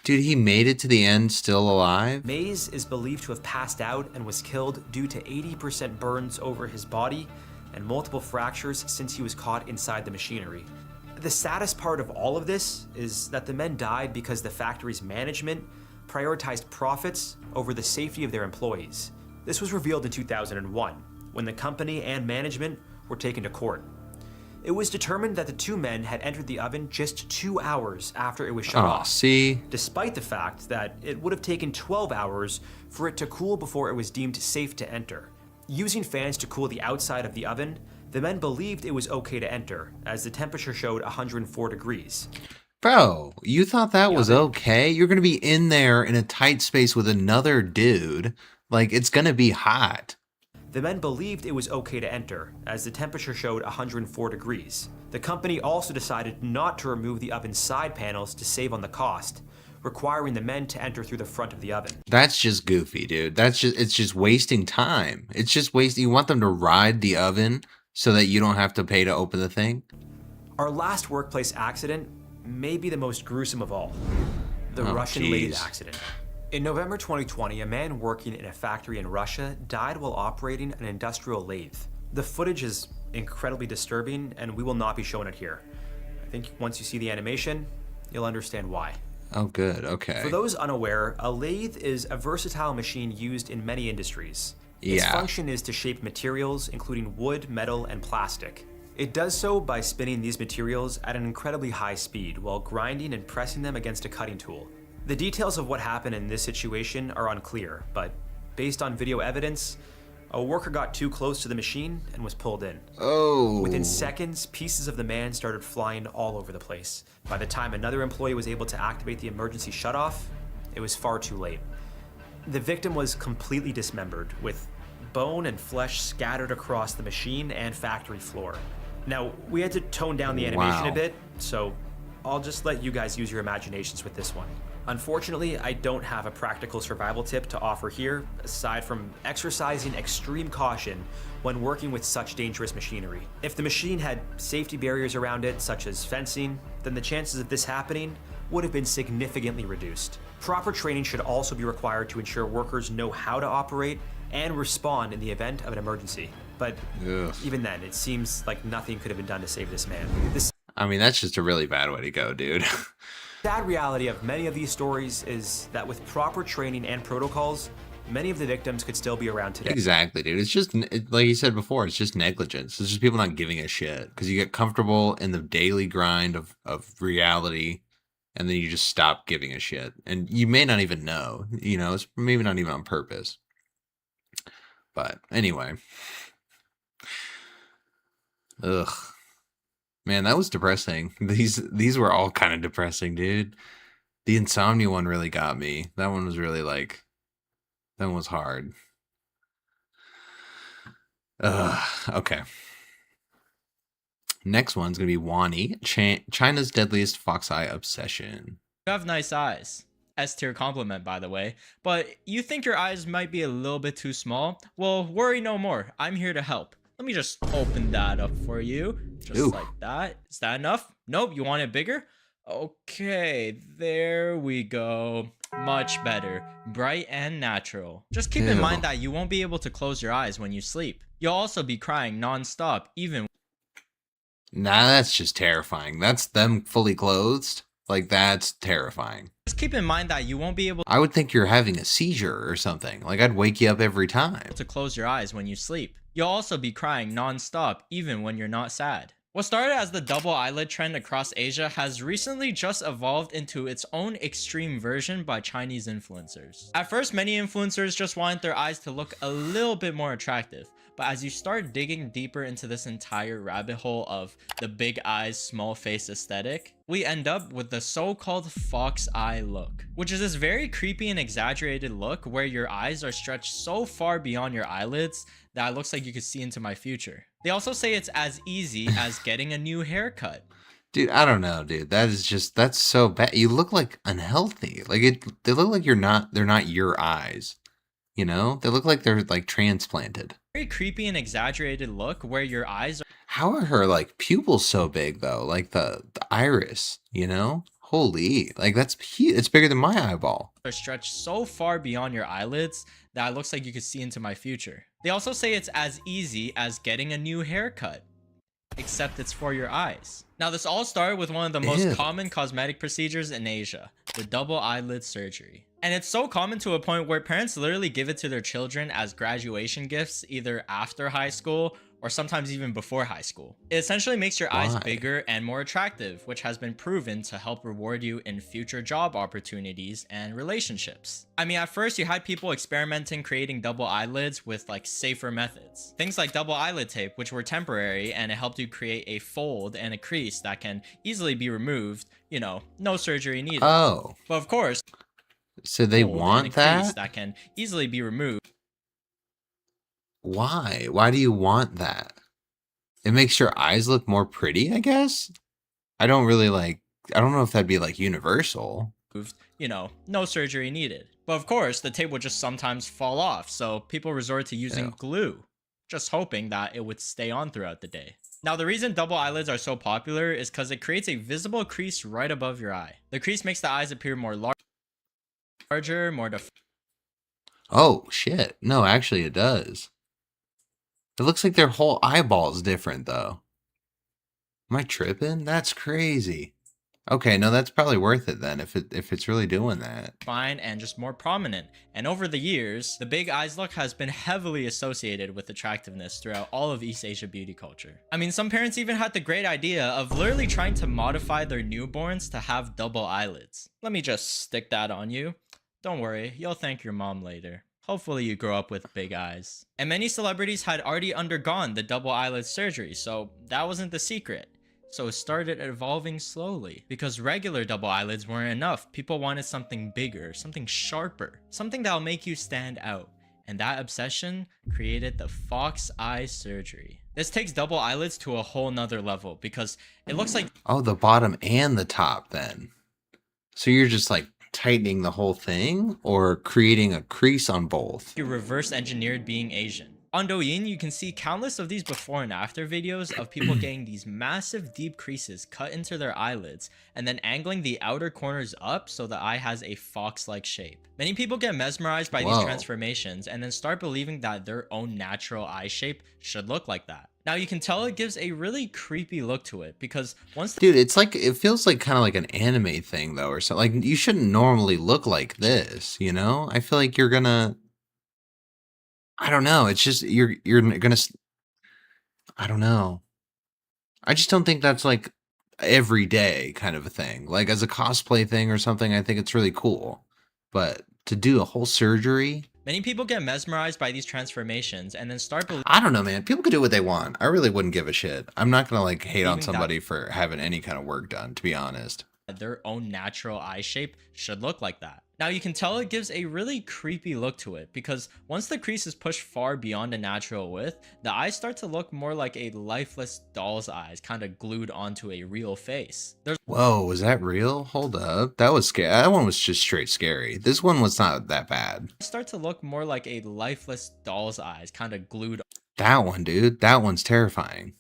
Dude, he made it to the end still alive? Mays is believed to have passed out and was killed due to 80% burns over his body and multiple fractures since he was caught inside the machinery. The saddest part of all of this is that the men died because the factory's management prioritized profits over the safety of their employees. This was revealed in 2001, when the company and management were taken to court. It was determined that the two men had entered the oven just 2 hours after it was shut off. Despite the fact that it would have taken 12 hours for it to cool before it was deemed safe to enter. Using fans to cool the outside of the oven, the men believed it was okay to enter, as the temperature showed 104 degrees. Bro, you thought that was okay? You're gonna be in there in a tight space with another dude. Like, it's gonna be hot. The men believed it was okay to enter, as the temperature showed 104 degrees. The company also decided not to remove the oven's side panels to save on the cost, requiring the men to enter through the front of the oven. That's just goofy, dude. It's just wasting time. It's just wasting. You want them to ride the oven so that you don't have to pay to open the thing? Our last workplace accident may be the most gruesome of all. The Russian lathe accident. In November 2020, a man working in a factory in Russia died while operating an industrial lathe. The footage is incredibly disturbing, and we will not be showing it here. I think once you see the animation, you'll understand why. Oh, good. Okay. For those unaware, a lathe is a versatile machine used in many industries. Its function is to shape materials, including wood, metal, and plastic. It does so by spinning these materials at an incredibly high speed while grinding and pressing them against a cutting tool. The details of what happened in this situation are unclear, but based on video evidence, a worker got too close to the machine and was pulled in. Within seconds, pieces of the man started flying all over the place. By the time another employee was able to activate the emergency shutoff, it was far too late. The victim was completely dismembered, with bone and flesh scattered across the machine and factory floor. Now, we had to tone down the animation a bit, so I'll just let you guys use your imaginations with this one. Unfortunately, I don't have a practical survival tip to offer here, aside from exercising extreme caution when working with such dangerous machinery. If the machine had safety barriers around it, such as fencing, then the chances of this happening would have been significantly reduced. Proper training should also be required to ensure workers know how to operate and respond in the event of an emergency. But even then, it seems like nothing could have been done to save this man. I mean, that's just a really bad way to go, dude. Sad reality of many of these stories is that with proper training and protocols, many of the victims could still be around today. Exactly, dude. It's just, like you said before, it's just negligence. It's just people not giving a shit because you get comfortable in the daily grind of reality, and then you just stop giving a shit. And you may not even know, you know, it's maybe not even on purpose. But anyway. Ugh. Man, that was depressing. These were all kind of depressing, dude. The insomnia one really got me. That one was really like, that one was hard. Okay. Next one's gonna be Wani, China's deadliest fox eye obsession. You have nice eyes. S-tier compliment, by the way. But you think your eyes might be a little bit too small? Well, worry no more. I'm here to help. Let me just open that up for you. Just like that. Is that enough? Nope, you want it bigger? Okay, there we go. Much better. Bright and natural. Just keep in mind that you won't be able to close your eyes when you sleep. You'll also be crying non-stop, even... Nah, that's just terrifying. That's them fully clothed. Like, that's terrifying. Just keep in mind that you won't be able I would think you're having a seizure or something. Like, I'd wake you up every time. to close your eyes when you sleep. You'll also be crying non-stop, even when you're not sad. What started as the double eyelid trend across Asia has recently just evolved into its own extreme version by Chinese influencers. At first, many influencers just wanted their eyes to look a little bit more attractive, but as you start digging deeper into this entire rabbit hole of the big eyes, small face aesthetic, we end up with the so-called fox eye look, which is this very creepy and exaggerated look where your eyes are stretched so far beyond your eyelids that it looks like you could see into my future. They also say it's as easy as getting a new haircut. Dude, I don't know, dude. That's so bad. You look like unhealthy. Like they look like they're not your eyes. You know? They look like they're like transplanted. Very creepy and exaggerated look where your eyes are... How are her like pupils so big though? Like the iris, you know? Holy, like that's huge. It's bigger than my eyeball. Are stretched so far beyond your eyelids that it looks like you could see into my future. They also say it's as easy as getting a new haircut, except it's for your eyes. Now, this all started with one of the most common cosmetic procedures in Asia, the double eyelid surgery. And it's so common to a point where parents literally give it to their children as graduation gifts, either after high school or sometimes even before high school. It essentially makes your eyes bigger and more attractive, which has been proven to help reward you in future job opportunities and relationships. I mean, at first you had people experimenting creating double eyelids with like safer methods. Things like double eyelid tape, which were temporary, and it helped you create a fold and a crease that can easily be removed, you know, no surgery needed. Oh. But of course, so they want that? That can easily be removed. Why? Why do you want that? It makes your eyes look more pretty, I guess? I don't know if that'd be like universal. You know, no surgery needed. But of course, the tape would just sometimes fall off, so people resort to using glue, just hoping that it would stay on throughout the day. Now, the reason double eyelids are so popular is because it creates a visible crease right above your eye. The crease makes the eyes appear more larger, more Oh, shit. No, actually it does. It looks like their whole eyeball is different, though. Am I tripping? That's crazy. Okay, no, that's probably worth it then, if it's really doing that. fine and just more prominent. And over the years, the big eyes look has been heavily associated with attractiveness throughout all of East Asia beauty culture. I mean, some parents even had the great idea of literally trying to modify their newborns to have double eyelids. Let me just stick that on you. Don't worry, you'll thank your mom later. Hopefully you grow up with big eyes. And many celebrities had already undergone the double eyelid surgery, so that wasn't the secret. So it started evolving slowly. Because regular double eyelids weren't enough, people wanted something bigger, something sharper, something that'll make you stand out. And that obsession created the fox eye surgery. This takes double eyelids to a whole nother level because it looks like... Oh, the bottom and the top then. So you're just like tightening the whole thing or creating a crease on both? You reverse engineered being Asian. On Douyin, you can see countless of these before and after videos of people getting these massive deep creases cut into their eyelids and then angling the outer corners up so the eye has a fox-like shape. Many people get mesmerized by these transformations and then start believing that their own natural eye shape should look like that. Now you can tell it gives a really creepy look to it because once Dude, it's like, it feels like kind of like an anime thing though or something. Like you shouldn't normally look like this, you know? I feel like you're gonna, I don't know. It's just, you're gonna, I don't know. I just don't think that's like every day kind of a thing. Like as a cosplay thing or something, I think it's really cool. But to do a whole surgery... Many people get mesmerized by these transformations and then start believing... I don't know, man. People can do what they want. I really wouldn't give a shit. I'm not gonna like hate on somebody for having any kind of work done, to be honest. Their own natural eye shape should look like that. Now you can tell it gives a really creepy look to it because once the crease is pushed far beyond a natural width, the eyes start to look more like a lifeless doll's eyes, kind of glued onto a real face. Whoa, was that real? Hold up. That was scary. That one was just straight scary. This one was not that bad. Start to look more like a lifeless doll's eyes, kind of glued. That one, dude. That one's terrifying.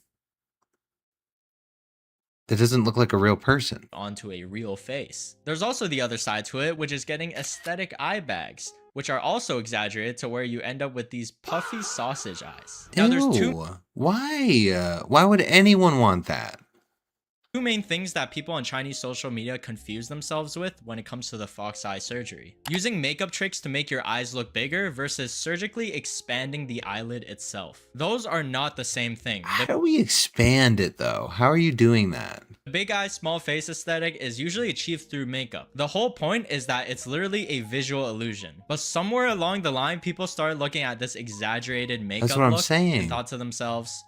That doesn't look like a real person. Onto a real face. There's also the other side to it, which is getting aesthetic eye bags, which are also exaggerated to where you end up with these puffy sausage eyes. Now there's two Why? Why would anyone want that? Two main things that people on Chinese social media confuse themselves with when it comes to the fox eye surgery. Using makeup tricks to make your eyes look bigger versus surgically expanding the eyelid itself. Those are not the same thing. How do we expand it though? How are you doing that? The big eye, small face aesthetic is usually achieved through makeup. The whole point is that it's literally a visual illusion. But somewhere along the line, people started looking at this exaggerated makeup That's what I'm look saying. and thought to themselves,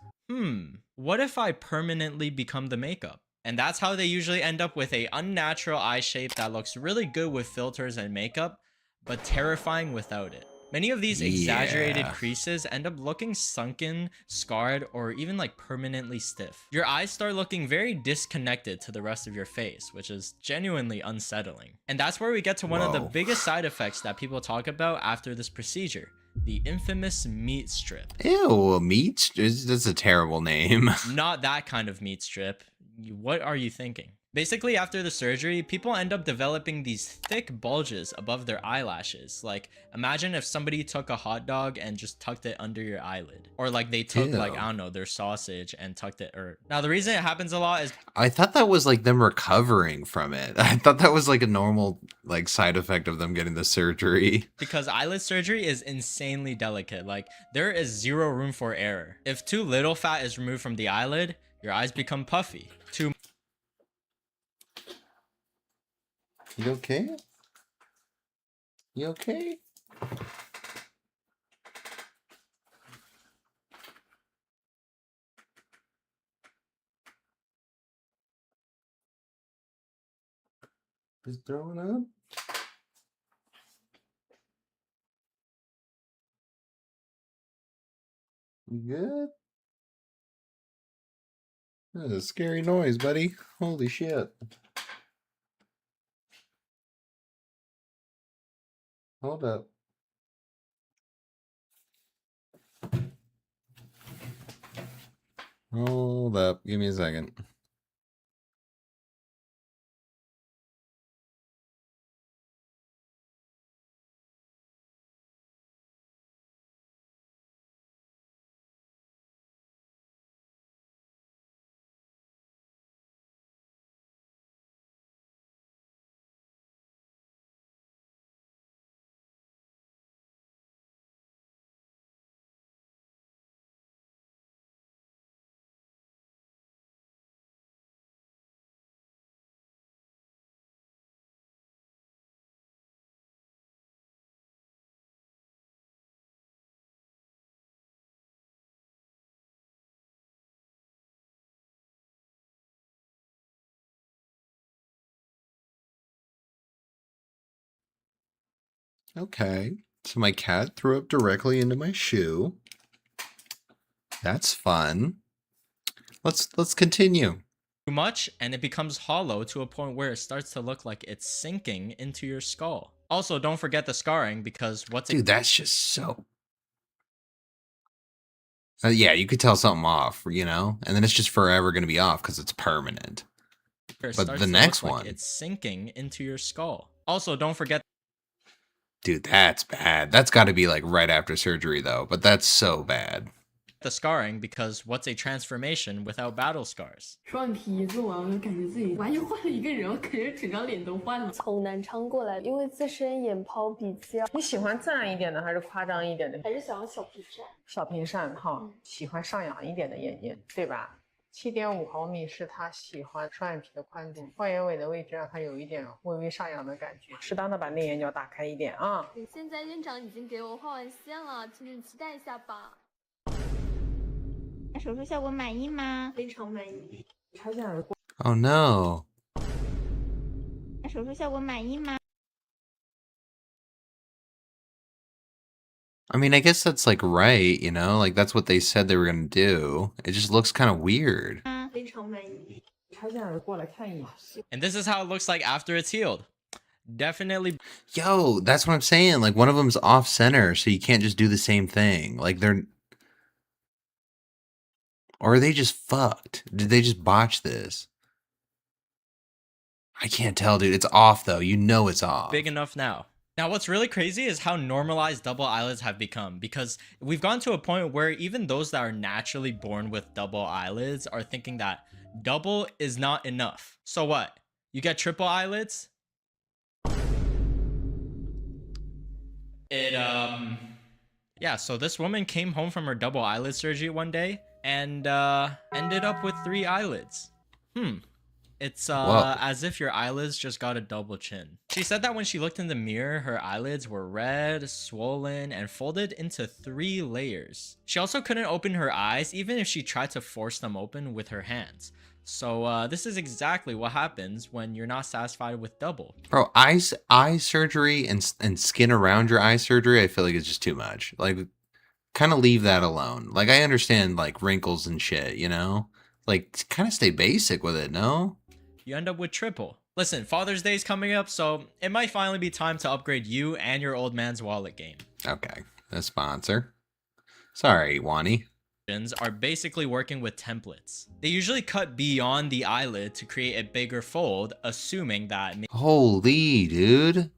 what if I permanently become the makeup? And that's how they usually end up with a unnatural eye shape that looks really good with filters and makeup, but terrifying without it. Many of these exaggerated creases end up looking sunken, scarred, or even like permanently stiff. Your eyes start looking very disconnected to the rest of your face, which is genuinely unsettling. And that's where we get to one of the biggest side effects that people talk about after this procedure. The infamous meat strip. Ew, meat? That's a terrible name. Not that kind of meat strip. What are you thinking? Basically, after the surgery, people end up developing these thick bulges above their eyelashes. Like, imagine if somebody took a hot dog and just tucked it under your eyelid. Or like they took like, I don't know, their sausage and tucked it. Now the reason it happens a lot is... I thought that was like them recovering from it. I thought that was like a normal like side effect of them getting the surgery. Because eyelid surgery is insanely delicate. Like, there is zero room for error. If too little fat is removed from the eyelid, your eyes become puffy. You okay? You okay? Just throwing up? You good? That's a scary noise, buddy. Holy shit. Hold up. Hold up. Give me a second. Okay. So my cat threw up directly into my shoe. That's fun. Let's continue. Too much and it becomes hollow to a point where it starts to look like it's sinking into your skull. Also, don't forget the scarring because Dude, that's just so... yeah, you could tell something off, you know? And then it's just forever going to be off because it's permanent. But the next one... it's sinking into your skull. Also, don't forget... Dude, that's bad. That's got to be like right after surgery though, but that's so bad. The scarring because what's a transformation without battle scars? 双眼皮做完，我就感觉自己完全换了一个人，我感觉整张脸都换了。从南昌过来，因为自身眼泡比较。你喜欢自然一点的，还是夸张一点的？还是想要小皮扇。小平扇哈，喜欢上扬一点的眼睛，对吧？7.5毫米是他喜欢双眼皮的宽度，双眼尾的位置让他有一点微微上扬的感觉，适当的把内眼角打开一点啊。现在院长已经给我画完线了，请你期待一下吧。手术效果满意吗？非常满意。拆下来过。Oh no. 手术效果满意吗？ I mean, I guess that's like right, you know? Like that's what they said they were going to do. It just looks kind of weird. 非常满意。拆下来过来看一眼。 And this is how it looks like after it's healed. Definitely. Yo, that's what I'm saying. Like one of them's off center, so you can't just do the same thing. Like they're... Or are they just fucked? Did they just botch this? I can't tell, dude. It's off, though. You know it's off. Big enough now. Now, what's really crazy is how normalized double eyelids have become, because we've gone to a point where even those that are naturally born with double eyelids are thinking that double is not enough. So what? You get triple eyelids? Yeah, so this woman came home from her double eyelid surgery one day and ended up with 3 eyelids. It's as if your eyelids just got a double chin. She said that when she looked in the mirror, her eyelids were red, swollen, and folded into 3 layers. She also couldn't open her eyes even if she tried to force them open with her hands. So this is exactly what happens when you're not satisfied with double. Bro, eye surgery and skin around your eye surgery, I feel like it's just too much. Like, kind of leave that alone. Like, I understand, like, wrinkles and shit, you know? Like, kind of stay basic with it, no? You end up with triple. Listen, Father's Day is coming up, so it might finally be time to upgrade you and your old man's wallet game. Okay, a sponsor. Sorry, Wani. Are basically working with templates. They usually cut beyond the eyelid to create a bigger fold, assuming that holy dude,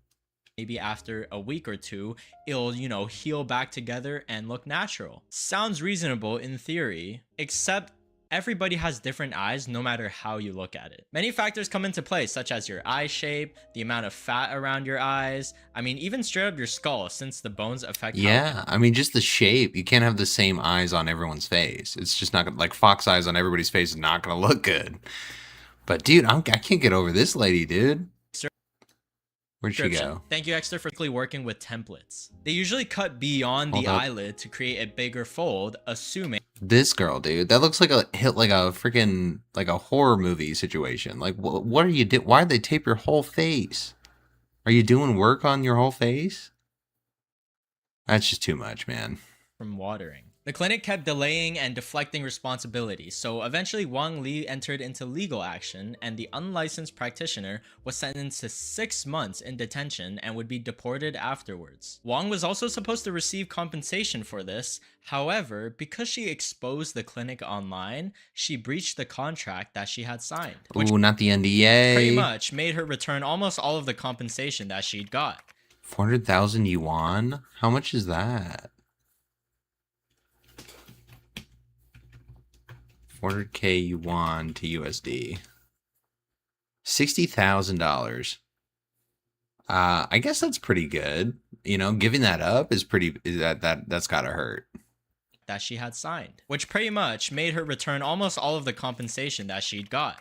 maybe after a week or 2 it'll, you know, heal back together and look natural. Sounds reasonable in theory, except everybody has different eyes no matter how you look at it. Many factors come into play, such as your eye shape, the amount of fat around your eyes, I mean even straight up your skull, since the bones affect I mean just the shape. You can't have the same eyes on everyone's face. It's just not gonna, like fox eyes on everybody's face is not gonna look good. But dude, I can't get over this lady, dude. Where'd she go? Thank you, Exter, for working with templates. They usually cut beyond the eyelid to create a bigger fold, assuming this girl, dude, that looks like a freaking like a horror movie situation. Like, what are you doing? Why did they tape your whole face? Are you doing work on your whole face? That's just too much, man. From watering. The clinic kept delaying and deflecting responsibility, so eventually Wang Li entered into legal action, and the unlicensed practitioner was sentenced to 6 months in detention and would be deported afterwards. Wang was also supposed to receive compensation for this. However, because she exposed the clinic online, she breached the contract that she had signed. Which not the NDA. Pretty much made her return almost all of the compensation that she'd got. 400,000 yuan? How much is that? 400k yuan to USD. $60,000. I guess that's pretty good. You know, giving that up is pretty. That's gotta hurt. That she had signed, which pretty much made her return almost all of the compensation that she'd got,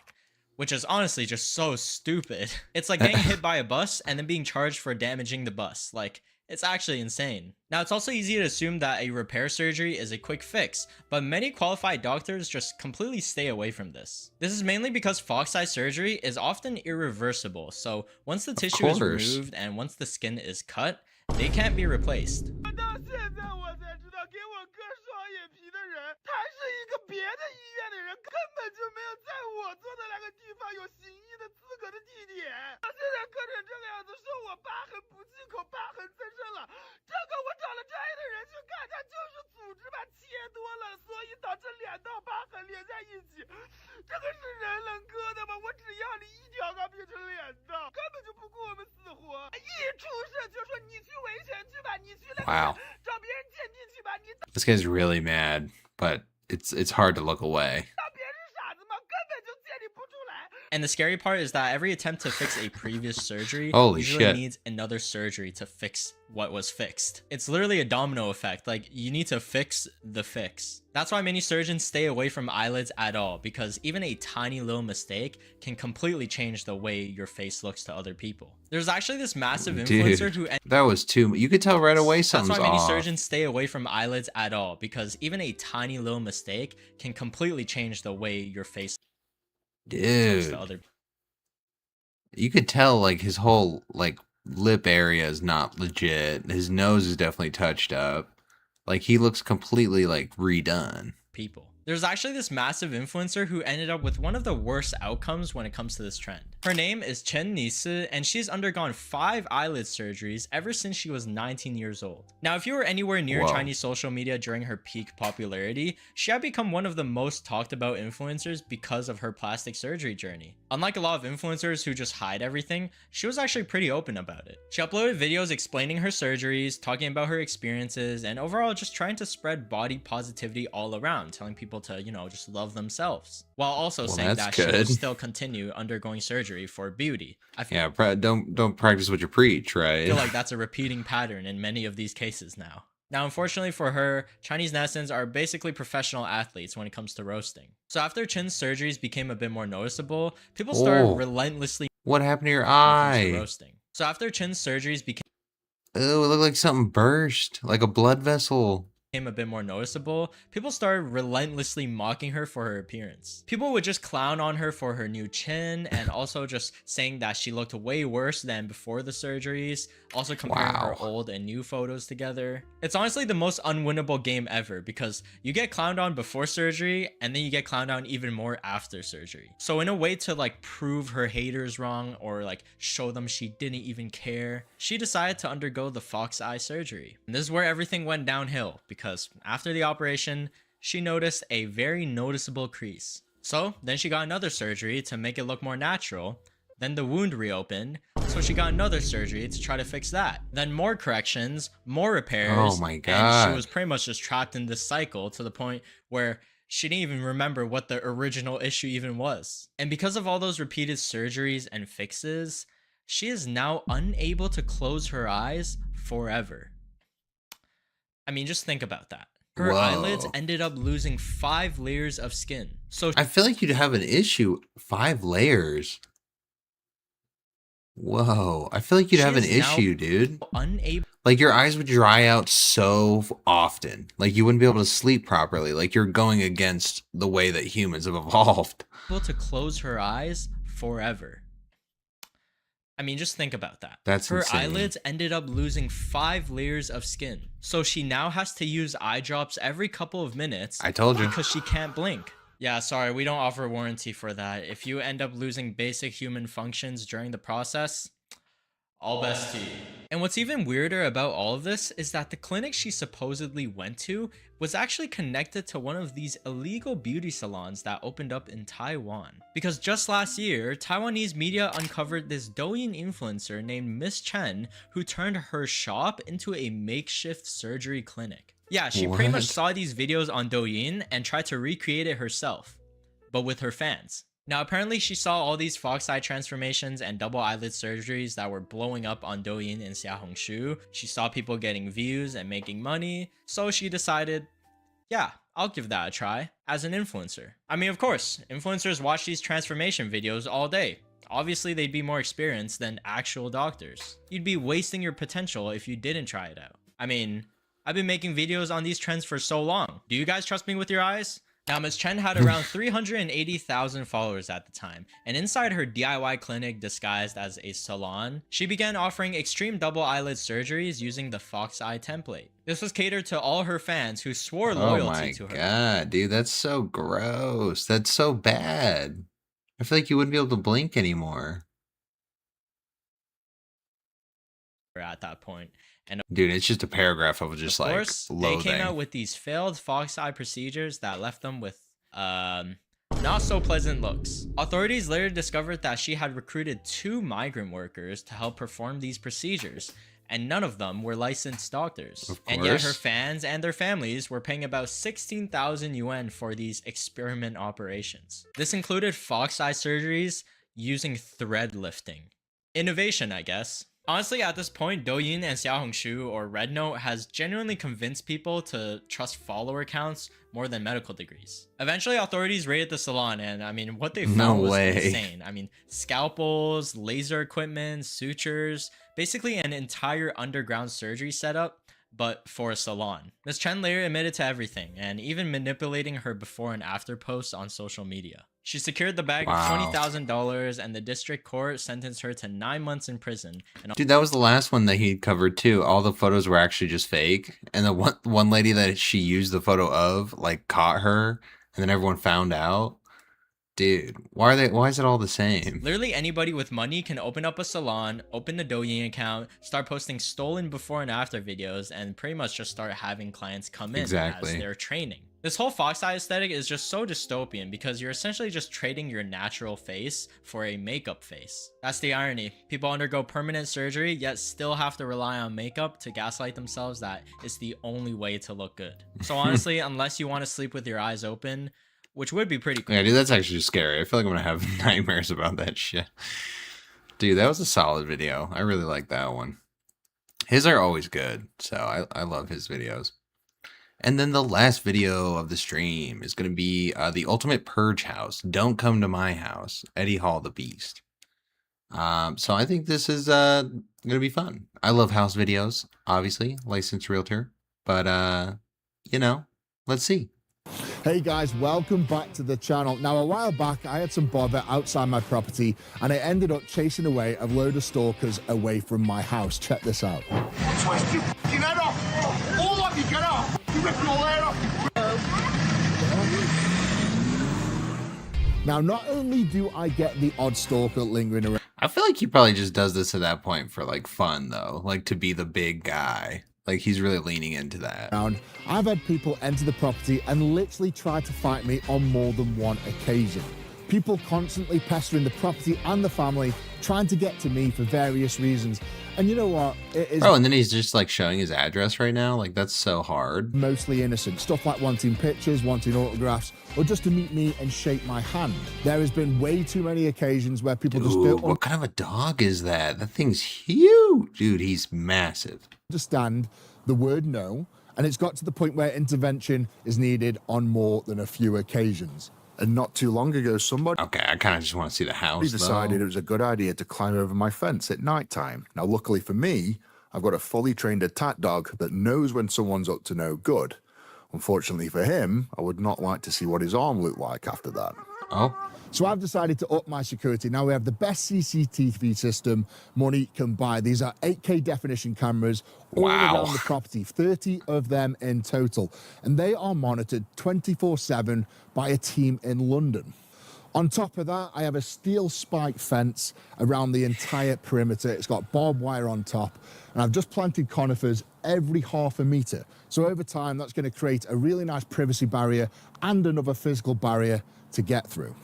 which is honestly just so stupid. It's like getting hit by a bus and then being charged for damaging the bus. Like, it's actually insane. Now, it's also easy to assume that a repair surgery is a quick fix, but many qualified doctors just completely stay away from this. This is mainly because fox eye surgery is often irreversible, so once the tissue is removed and once the skin is cut, they can't be replaced. Wow. This guy's really mad, but it's hard to look away. And the scary part is that every attempt to fix a previous surgery usually needs another surgery to fix what was fixed. It's literally a domino effect. Like, you need to fix the fix. That's why many surgeons stay away from eyelids at all, because even a tiny little mistake can completely change the way your face looks to other people. There's actually this massive influencer who... That was too... You could tell right away something's off. That's why many surgeons stay away from eyelids at all, because even a tiny little mistake can completely change the way your face... Dude, you could tell like his whole like lip area is not legit. His nose is definitely touched up. Like he looks completely like redone. People. There's actually this massive influencer who ended up with one of the worst outcomes when it comes to this trend. Her name is Chen Nisi, and she's undergone 5 eyelid surgeries ever since she was 19 years old. Now, if you were anywhere near Chinese social media during her peak popularity, she had become one of the most talked about influencers because of her plastic surgery journey. Unlike a lot of influencers who just hide everything, she was actually pretty open about it. She uploaded videos explaining her surgeries, talking about her experiences, and overall just trying to spread body positivity all around, telling people to, you know, just love themselves, while also saying that she will still continue undergoing surgery for beauty. Don't practice what you preach, right? I feel like that's a repeating pattern in many of these cases now. Now, unfortunately for her, Chinese netizens are basically professional athletes when it comes to roasting. So after Chen's surgeries became a bit more noticeable, people started relentlessly. What happened to your eye? Roasting. So after Chen's surgeries became. Oh, it looked like something burst, like a blood vessel. A bit more noticeable, people started relentlessly mocking her for her appearance. People would just clown on her for her new chin, and also just saying that she looked way worse than before the surgeries, also comparing her old and new photos together. It's honestly the most unwinnable game ever, because you get clowned on before surgery, and then you get clowned on even more after surgery. So in a way to like prove her haters wrong, or like show them she didn't even care, she decided to undergo the fox eye surgery. And this is where everything went downhill, because after the operation, she noticed a very noticeable crease. So then she got another surgery to make it look more natural. Then the wound reopened, so she got another surgery to try to fix that. Then more corrections, more repairs. Oh my God. And she was pretty much just trapped in this cycle to the point where she didn't even remember what the original issue even was. And because of all those repeated surgeries and fixes, she is now unable to close her eyes forever. I mean, just think about that. Her eyelids ended up losing 5 layers of skin. So I feel like you'd have an issue. 5 layers. Whoa. I feel like you'd have an issue, dude. Like your eyes would dry out so often. Like you wouldn't be able to sleep properly. Like you're going against the way that humans have evolved. Able to close her eyes forever. I mean, just think about that. That's her insane. eyelids ended up losing 5 layers of skin. So she now has to use eye drops every couple of minutes. I told you. Because she can't blink. Yeah, sorry, we don't offer warranty for that. If you end up losing basic human functions during the process, all best to you. And what's even weirder about all of this is that the clinic she supposedly went to was actually connected to one of these illegal beauty salons that opened up in Taiwan. Because just last year, Taiwanese media uncovered this Douyin influencer named Miss Chen who turned her shop into a makeshift surgery clinic. Yeah, she pretty much saw these videos on Douyin and tried to recreate it herself, but with her fans. Now, apparently she saw all these fox eye transformations and double eyelid surgeries that were blowing up on Douyin and Xiaohongshu. She saw people getting views and making money, so she decided, yeah, I'll give that a try as an influencer. I mean, of course, influencers watch these transformation videos all day. Obviously, they'd be more experienced than actual doctors. You'd be wasting your potential if you didn't try it out. I mean, I've been making videos on these trends for so long. Do you guys trust me with your eyes? Now, Ms. Chen had around 380,000 followers at the time, and inside her DIY clinic disguised as a salon, she began offering extreme double eyelid surgeries using the fox eye template. This was catered to all her fans who swore loyalty to her. Oh my God, dude, that's so gross. That's so bad. I feel like you wouldn't be able to blink anymore. At that point. And dude, it's just a paragraph of just like loathing. They came out with these failed fox eye procedures that left them with not so pleasant looks. Authorities later discovered that she had recruited 2 migrant workers to help perform these procedures, and none of them were licensed doctors. And yet her fans and their families were paying about 16,000 yuan for these experiment operations. This included fox eye surgeries using thread lifting. Innovation, I guess. Honestly, at this point, Douyin and Xiaohongshu or Red Note has genuinely convinced people to trust follower counts more than medical degrees. Eventually, authorities raided the salon, and I mean, what they found was insane. I mean, scalpels, laser equipment, sutures, basically an entire underground surgery setup, but for a salon. Ms. Chen later admitted to everything, and even manipulating her before and after posts on social media. She secured the bag of $20,000, and the district court sentenced her to 9 months in prison. Dude, that was the last one that he covered too. All the photos were actually just fake, and the one lady that she used the photo of like caught her and then everyone found out. Dude, why is it all the same? Literally anybody with money can open up a salon, open a Douyin account, start posting stolen before and after videos, and pretty much just start having clients come in as they're training. This whole fox eye aesthetic is just so dystopian because you're essentially just trading your natural face for a makeup face. That's the irony. People undergo permanent surgery, yet still have to rely on makeup to gaslight themselves that it's the only way to look good. So honestly, unless you want to sleep with your eyes open, which would be pretty cool. Yeah, dude, that's actually scary. I feel like I'm gonna have nightmares about that shit. Dude, that was a solid video. I really like that one. His are always good, so I love his videos. And then the last video of the stream is gonna be the ultimate purge house. Don't come to my house. Eddie Hall the Beast. So I think this is gonna be fun. I love house videos, obviously, licensed realtor. But you know, let's see. Hey guys, welcome back to the channel. Now, a while back, I had some bother outside my property and I ended up chasing away a load of stalkers away from my house. Check this out. Twist your fucking head off! All of you, get off! You rip your head off! Now, not only do I get the odd stalker lingering around. I feel like he probably just does this at that point for like fun though, like to be the big guy. Like he's really leaning into that. I've had people enter the property and literally try to fight me on more than one occasion. People constantly pestering the property and the family, trying to get to me for various reasons. And you know what? It is. Oh, and then he's just like showing his address right now. Like that's so hard. Mostly innocent stuff like wanting pictures, wanting autographs, or just to meet me and shake my hand. There has been way too many occasions where people just don't. What kind of a dog is that? That thing's huge, dude. He's massive. Understand the word no, and it's got to the point where intervention is needed on more than a few occasions. And not too long ago, somebody I kind of just want to see the house. Decided it was a good idea to climb over my fence at night time. Now, luckily for me, I've got a fully trained attack dog that knows when someone's up to no good. Unfortunately for him, I would not like to see what his arm looked like after that. Oh. So I've decided to up my security. Now we have the best CCTV system money can buy. These are 8K definition cameras all around the property, 30 of them in total. And they are monitored 24/7 by a team in London. On top of that, I have a steel spike fence around the entire perimeter. It's got barbed wire on top, and I've just planted conifers every half a meter. So over time, that's going to create a really nice privacy barrier and another physical barrier to get through.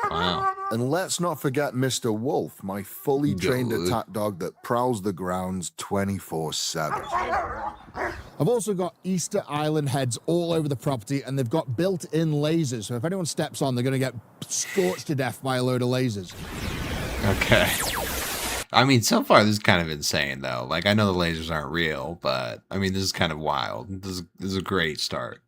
Wow. And let's not forget Mr. Wolf, my fully trained attack dog that prowls the grounds 24/7. I've also got Easter Island heads all over the property, and they've got built-in lasers. So if anyone steps on, they're going to get scorched to death by a load of lasers. Okay. I mean, so far this is kind of insane though. Like I know the lasers aren't real, but I mean this is kind of wild. This is a great start.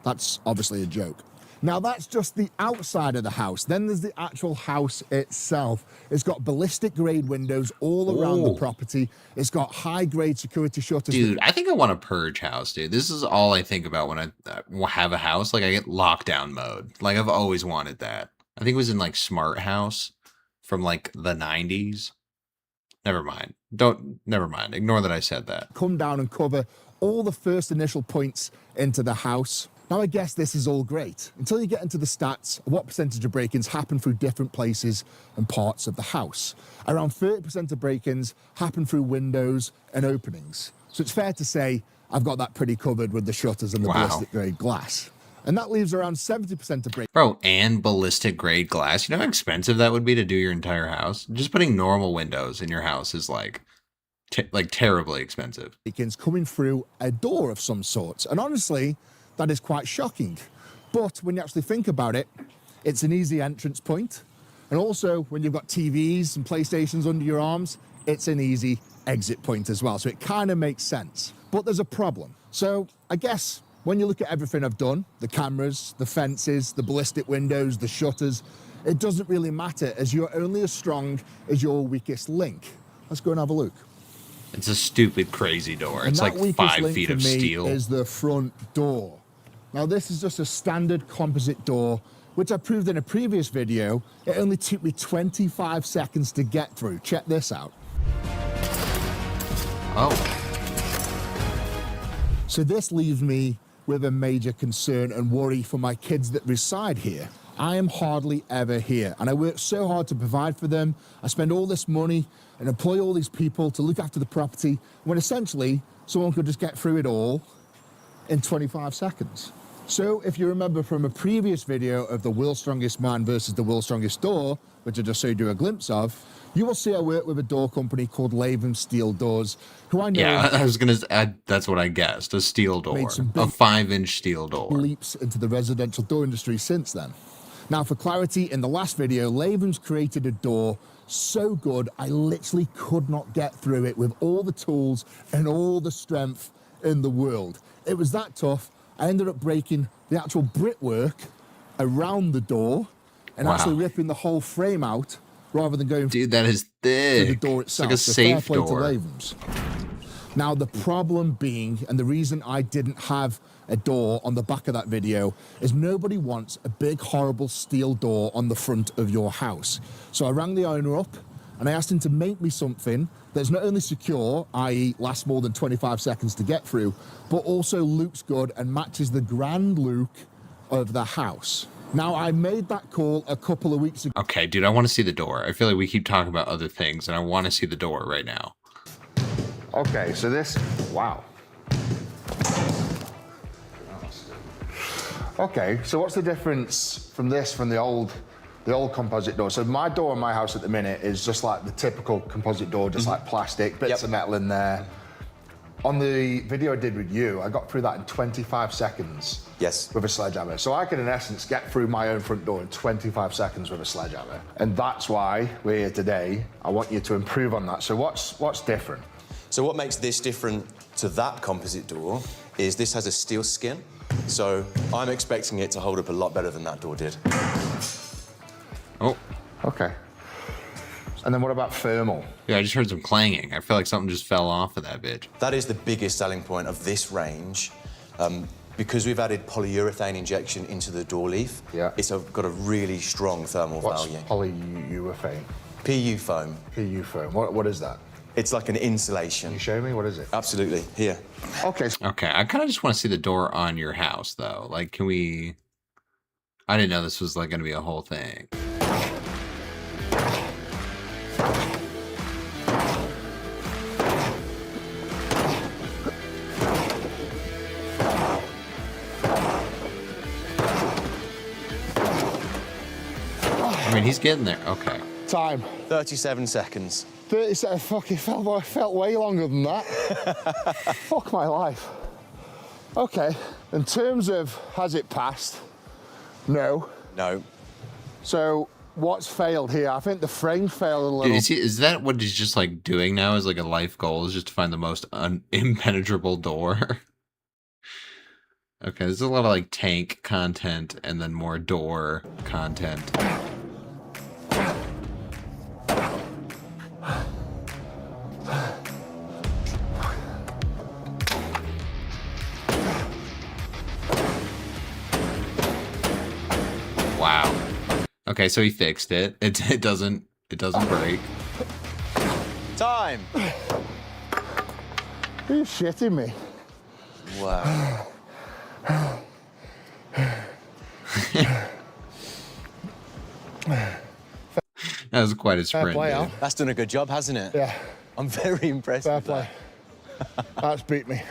That's obviously a joke. Now that's just the outside of the house. Then there's the actual house itself. It's got ballistic grade windows all around the property. It's got high grade security shutters. Dude, I think I want a purge house, dude. This is all I think about when I have a house. Like I get lockdown mode. Like I've always wanted that. I think it was in like Smart House from like the 90s. Never mind. Never mind. Ignore that I said that. Come down and cover all the first initial points into the house. Now, I guess this is all great until you get into the stats of what percentage of break-ins happen through different places and parts of the house. Around 30% of break-ins happen through windows and openings. So it's fair to say I've got that pretty covered with the shutters and the ballistic grade glass. And that leaves around 70% of break. Bro, and ballistic grade glass. You know how expensive that would be to do your entire house? Just putting normal windows in your house is like terribly expensive. Break-ins coming through a door of some sort. And honestly, that is quite shocking. But when you actually think about it, it's an easy entrance point. And also, when you've got TVs and PlayStations under your arms, it's an easy exit point as well. So it kind of makes sense. But there's a problem. So I guess when you look at everything I've done, the cameras, the fences, the ballistic windows, the shutters, it doesn't really matter as you're only as strong as your weakest link. Let's go and have a look. It's a stupid, crazy door. It's like 5 feet of steel. Is the front door. Now this is just a standard composite door, which I proved in a previous video. It only took me 25 seconds to get through. Check this out. Oh. So this leaves me with a major concern and worry for my kids that reside here. I am hardly ever here, and I work so hard to provide for them. I spend all this money and employ all these people to look after the property, when essentially someone could just get through it all in 25 seconds. So if you remember from a previous video of the world's strongest man versus the world's strongest door, which I just showed you a glimpse of, you will see I work with a door company called Latham Steel Doors, who I know... Yeah, I was going to add, that's what I guessed, a steel door, a 5-inch steel door. ...leaps into the residential door industry since then. Now, for clarity, in the last video, Latham's created a door so good, I literally could not get through it with all the tools and all the strength in the world. It was that tough, I ended up breaking the actual brickwork around the door and actually ripping the whole frame out rather than going that is thick. To the door itself. It's like a safe door. To Latham's. Now, the problem being, and the reason I didn't have a door on the back of that video, is nobody wants a big, horrible steel door on the front of your house. So I rang the owner up and I asked him to make me something that's not only secure, i.e. lasts more than 25 seconds to get through, but also looks good and matches the grand look of the house. Now, I made that call a couple of weeks ago. Okay, dude, I want to see the door. I feel like we keep talking about other things, and I want to see the door right now. Okay, so this, wow. Okay, so what's the difference from this from the old composite door? So my door in my house at the minute is just like the typical composite door, just like plastic, bits of metal in there. On the video I did with you, I got through that in 25 seconds. Yes. With a sledgehammer. So I could, in essence, get through my own front door in 25 seconds with a sledgehammer. And that's why we're here today. I want you to improve on that. So what's different? So what makes this different to that composite door is this has a steel skin. So I'm expecting it to hold up a lot better than that door did. Oh. Okay. And then what about thermal? Yeah, I just heard some clanging. I feel like something just fell off of that bitch. That is the biggest selling point of this range. Because we've added polyurethane injection into the door leaf, it's got a really strong thermal value. Polyurethane? PU foam. PU foam. What is that? It's like an insulation. Can you show me? What is it? Absolutely. Here. Okay. Okay, I kind of just want to see the door on your house, though. Like, can we... I didn't know this was, like, going to be a whole thing. I mean, he's getting there. Okay. Time. 37 seconds. 37, fuck, it felt way longer than that. Fuck my life. Okay, in terms of has it passed? No. No. So what's failed here? I think the frame failed a little. Dude, is that what he's just like doing now as like a life goal, is just to find the most impenetrable door? Okay, there's a lot of like tank content and then more door content. Wow. Okay, so he fixed it. It doesn't break. Time. Are you shitting me? Wow. That was quite a sprint. Dude. That's done a good job, hasn't it? Yeah. I'm very impressed with that. That's beat me.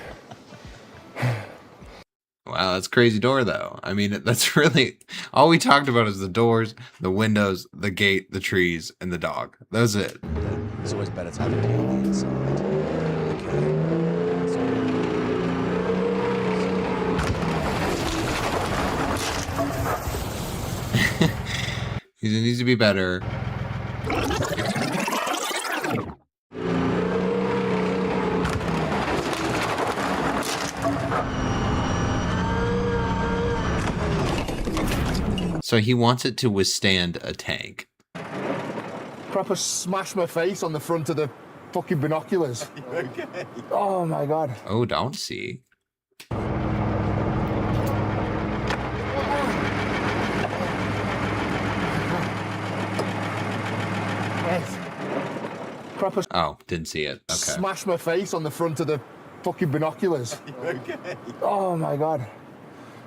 Wow, that's a crazy door, though. I mean, that's really... All we talked about is the doors, the windows, the gate, the trees, and the dog. That was it. It's always better to have a key on the inside. He needs to be better. So he wants it to withstand a tank. Proper smash my face on the front of the fucking binoculars. Okay. Oh my God. Oh, don't see. Proper Oh, didn't see it. Okay. smash my face on the front of the fucking binoculars. Okay. Oh my God.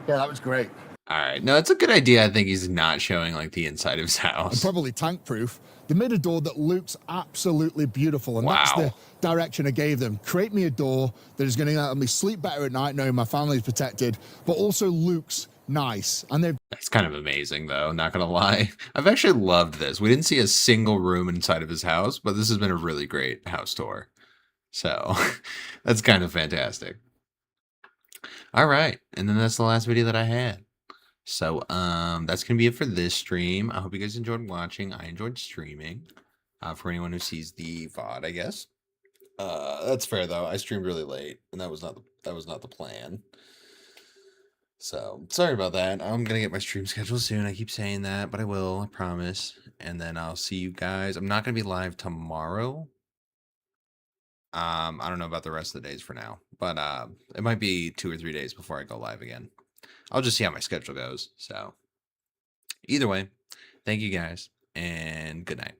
Yeah, that was great. All right. No, it's a good idea. I think he's not showing like the inside of his And house. probably tank proof. They made a door that looks absolutely beautiful, and that's the direction I gave them. Create me a door that is going to let me sleep better at night, knowing my family is protected, but also looks nice. And they've That's kind of amazing, though. Not gonna lie, I've actually loved this. We didn't see a single room inside of his house, but this has been a really great house tour. So that's kind of fantastic. All right, and then that's the last video that I had. So that's gonna be it for this stream. I hope you guys enjoyed watching. I enjoyed streaming. For anyone who sees the VOD, I guess. That's fair though. I streamed really late, and that was not the plan. So sorry about that. I'm gonna get my stream schedule soon. I keep saying that, but I will. I promise. And then I'll see you guys. I'm not gonna be live tomorrow. I don't know about the rest of the days for now, but it might be 2 or 3 days before I go live again. I'll just see how my schedule goes. So either way, thank you guys, and good night.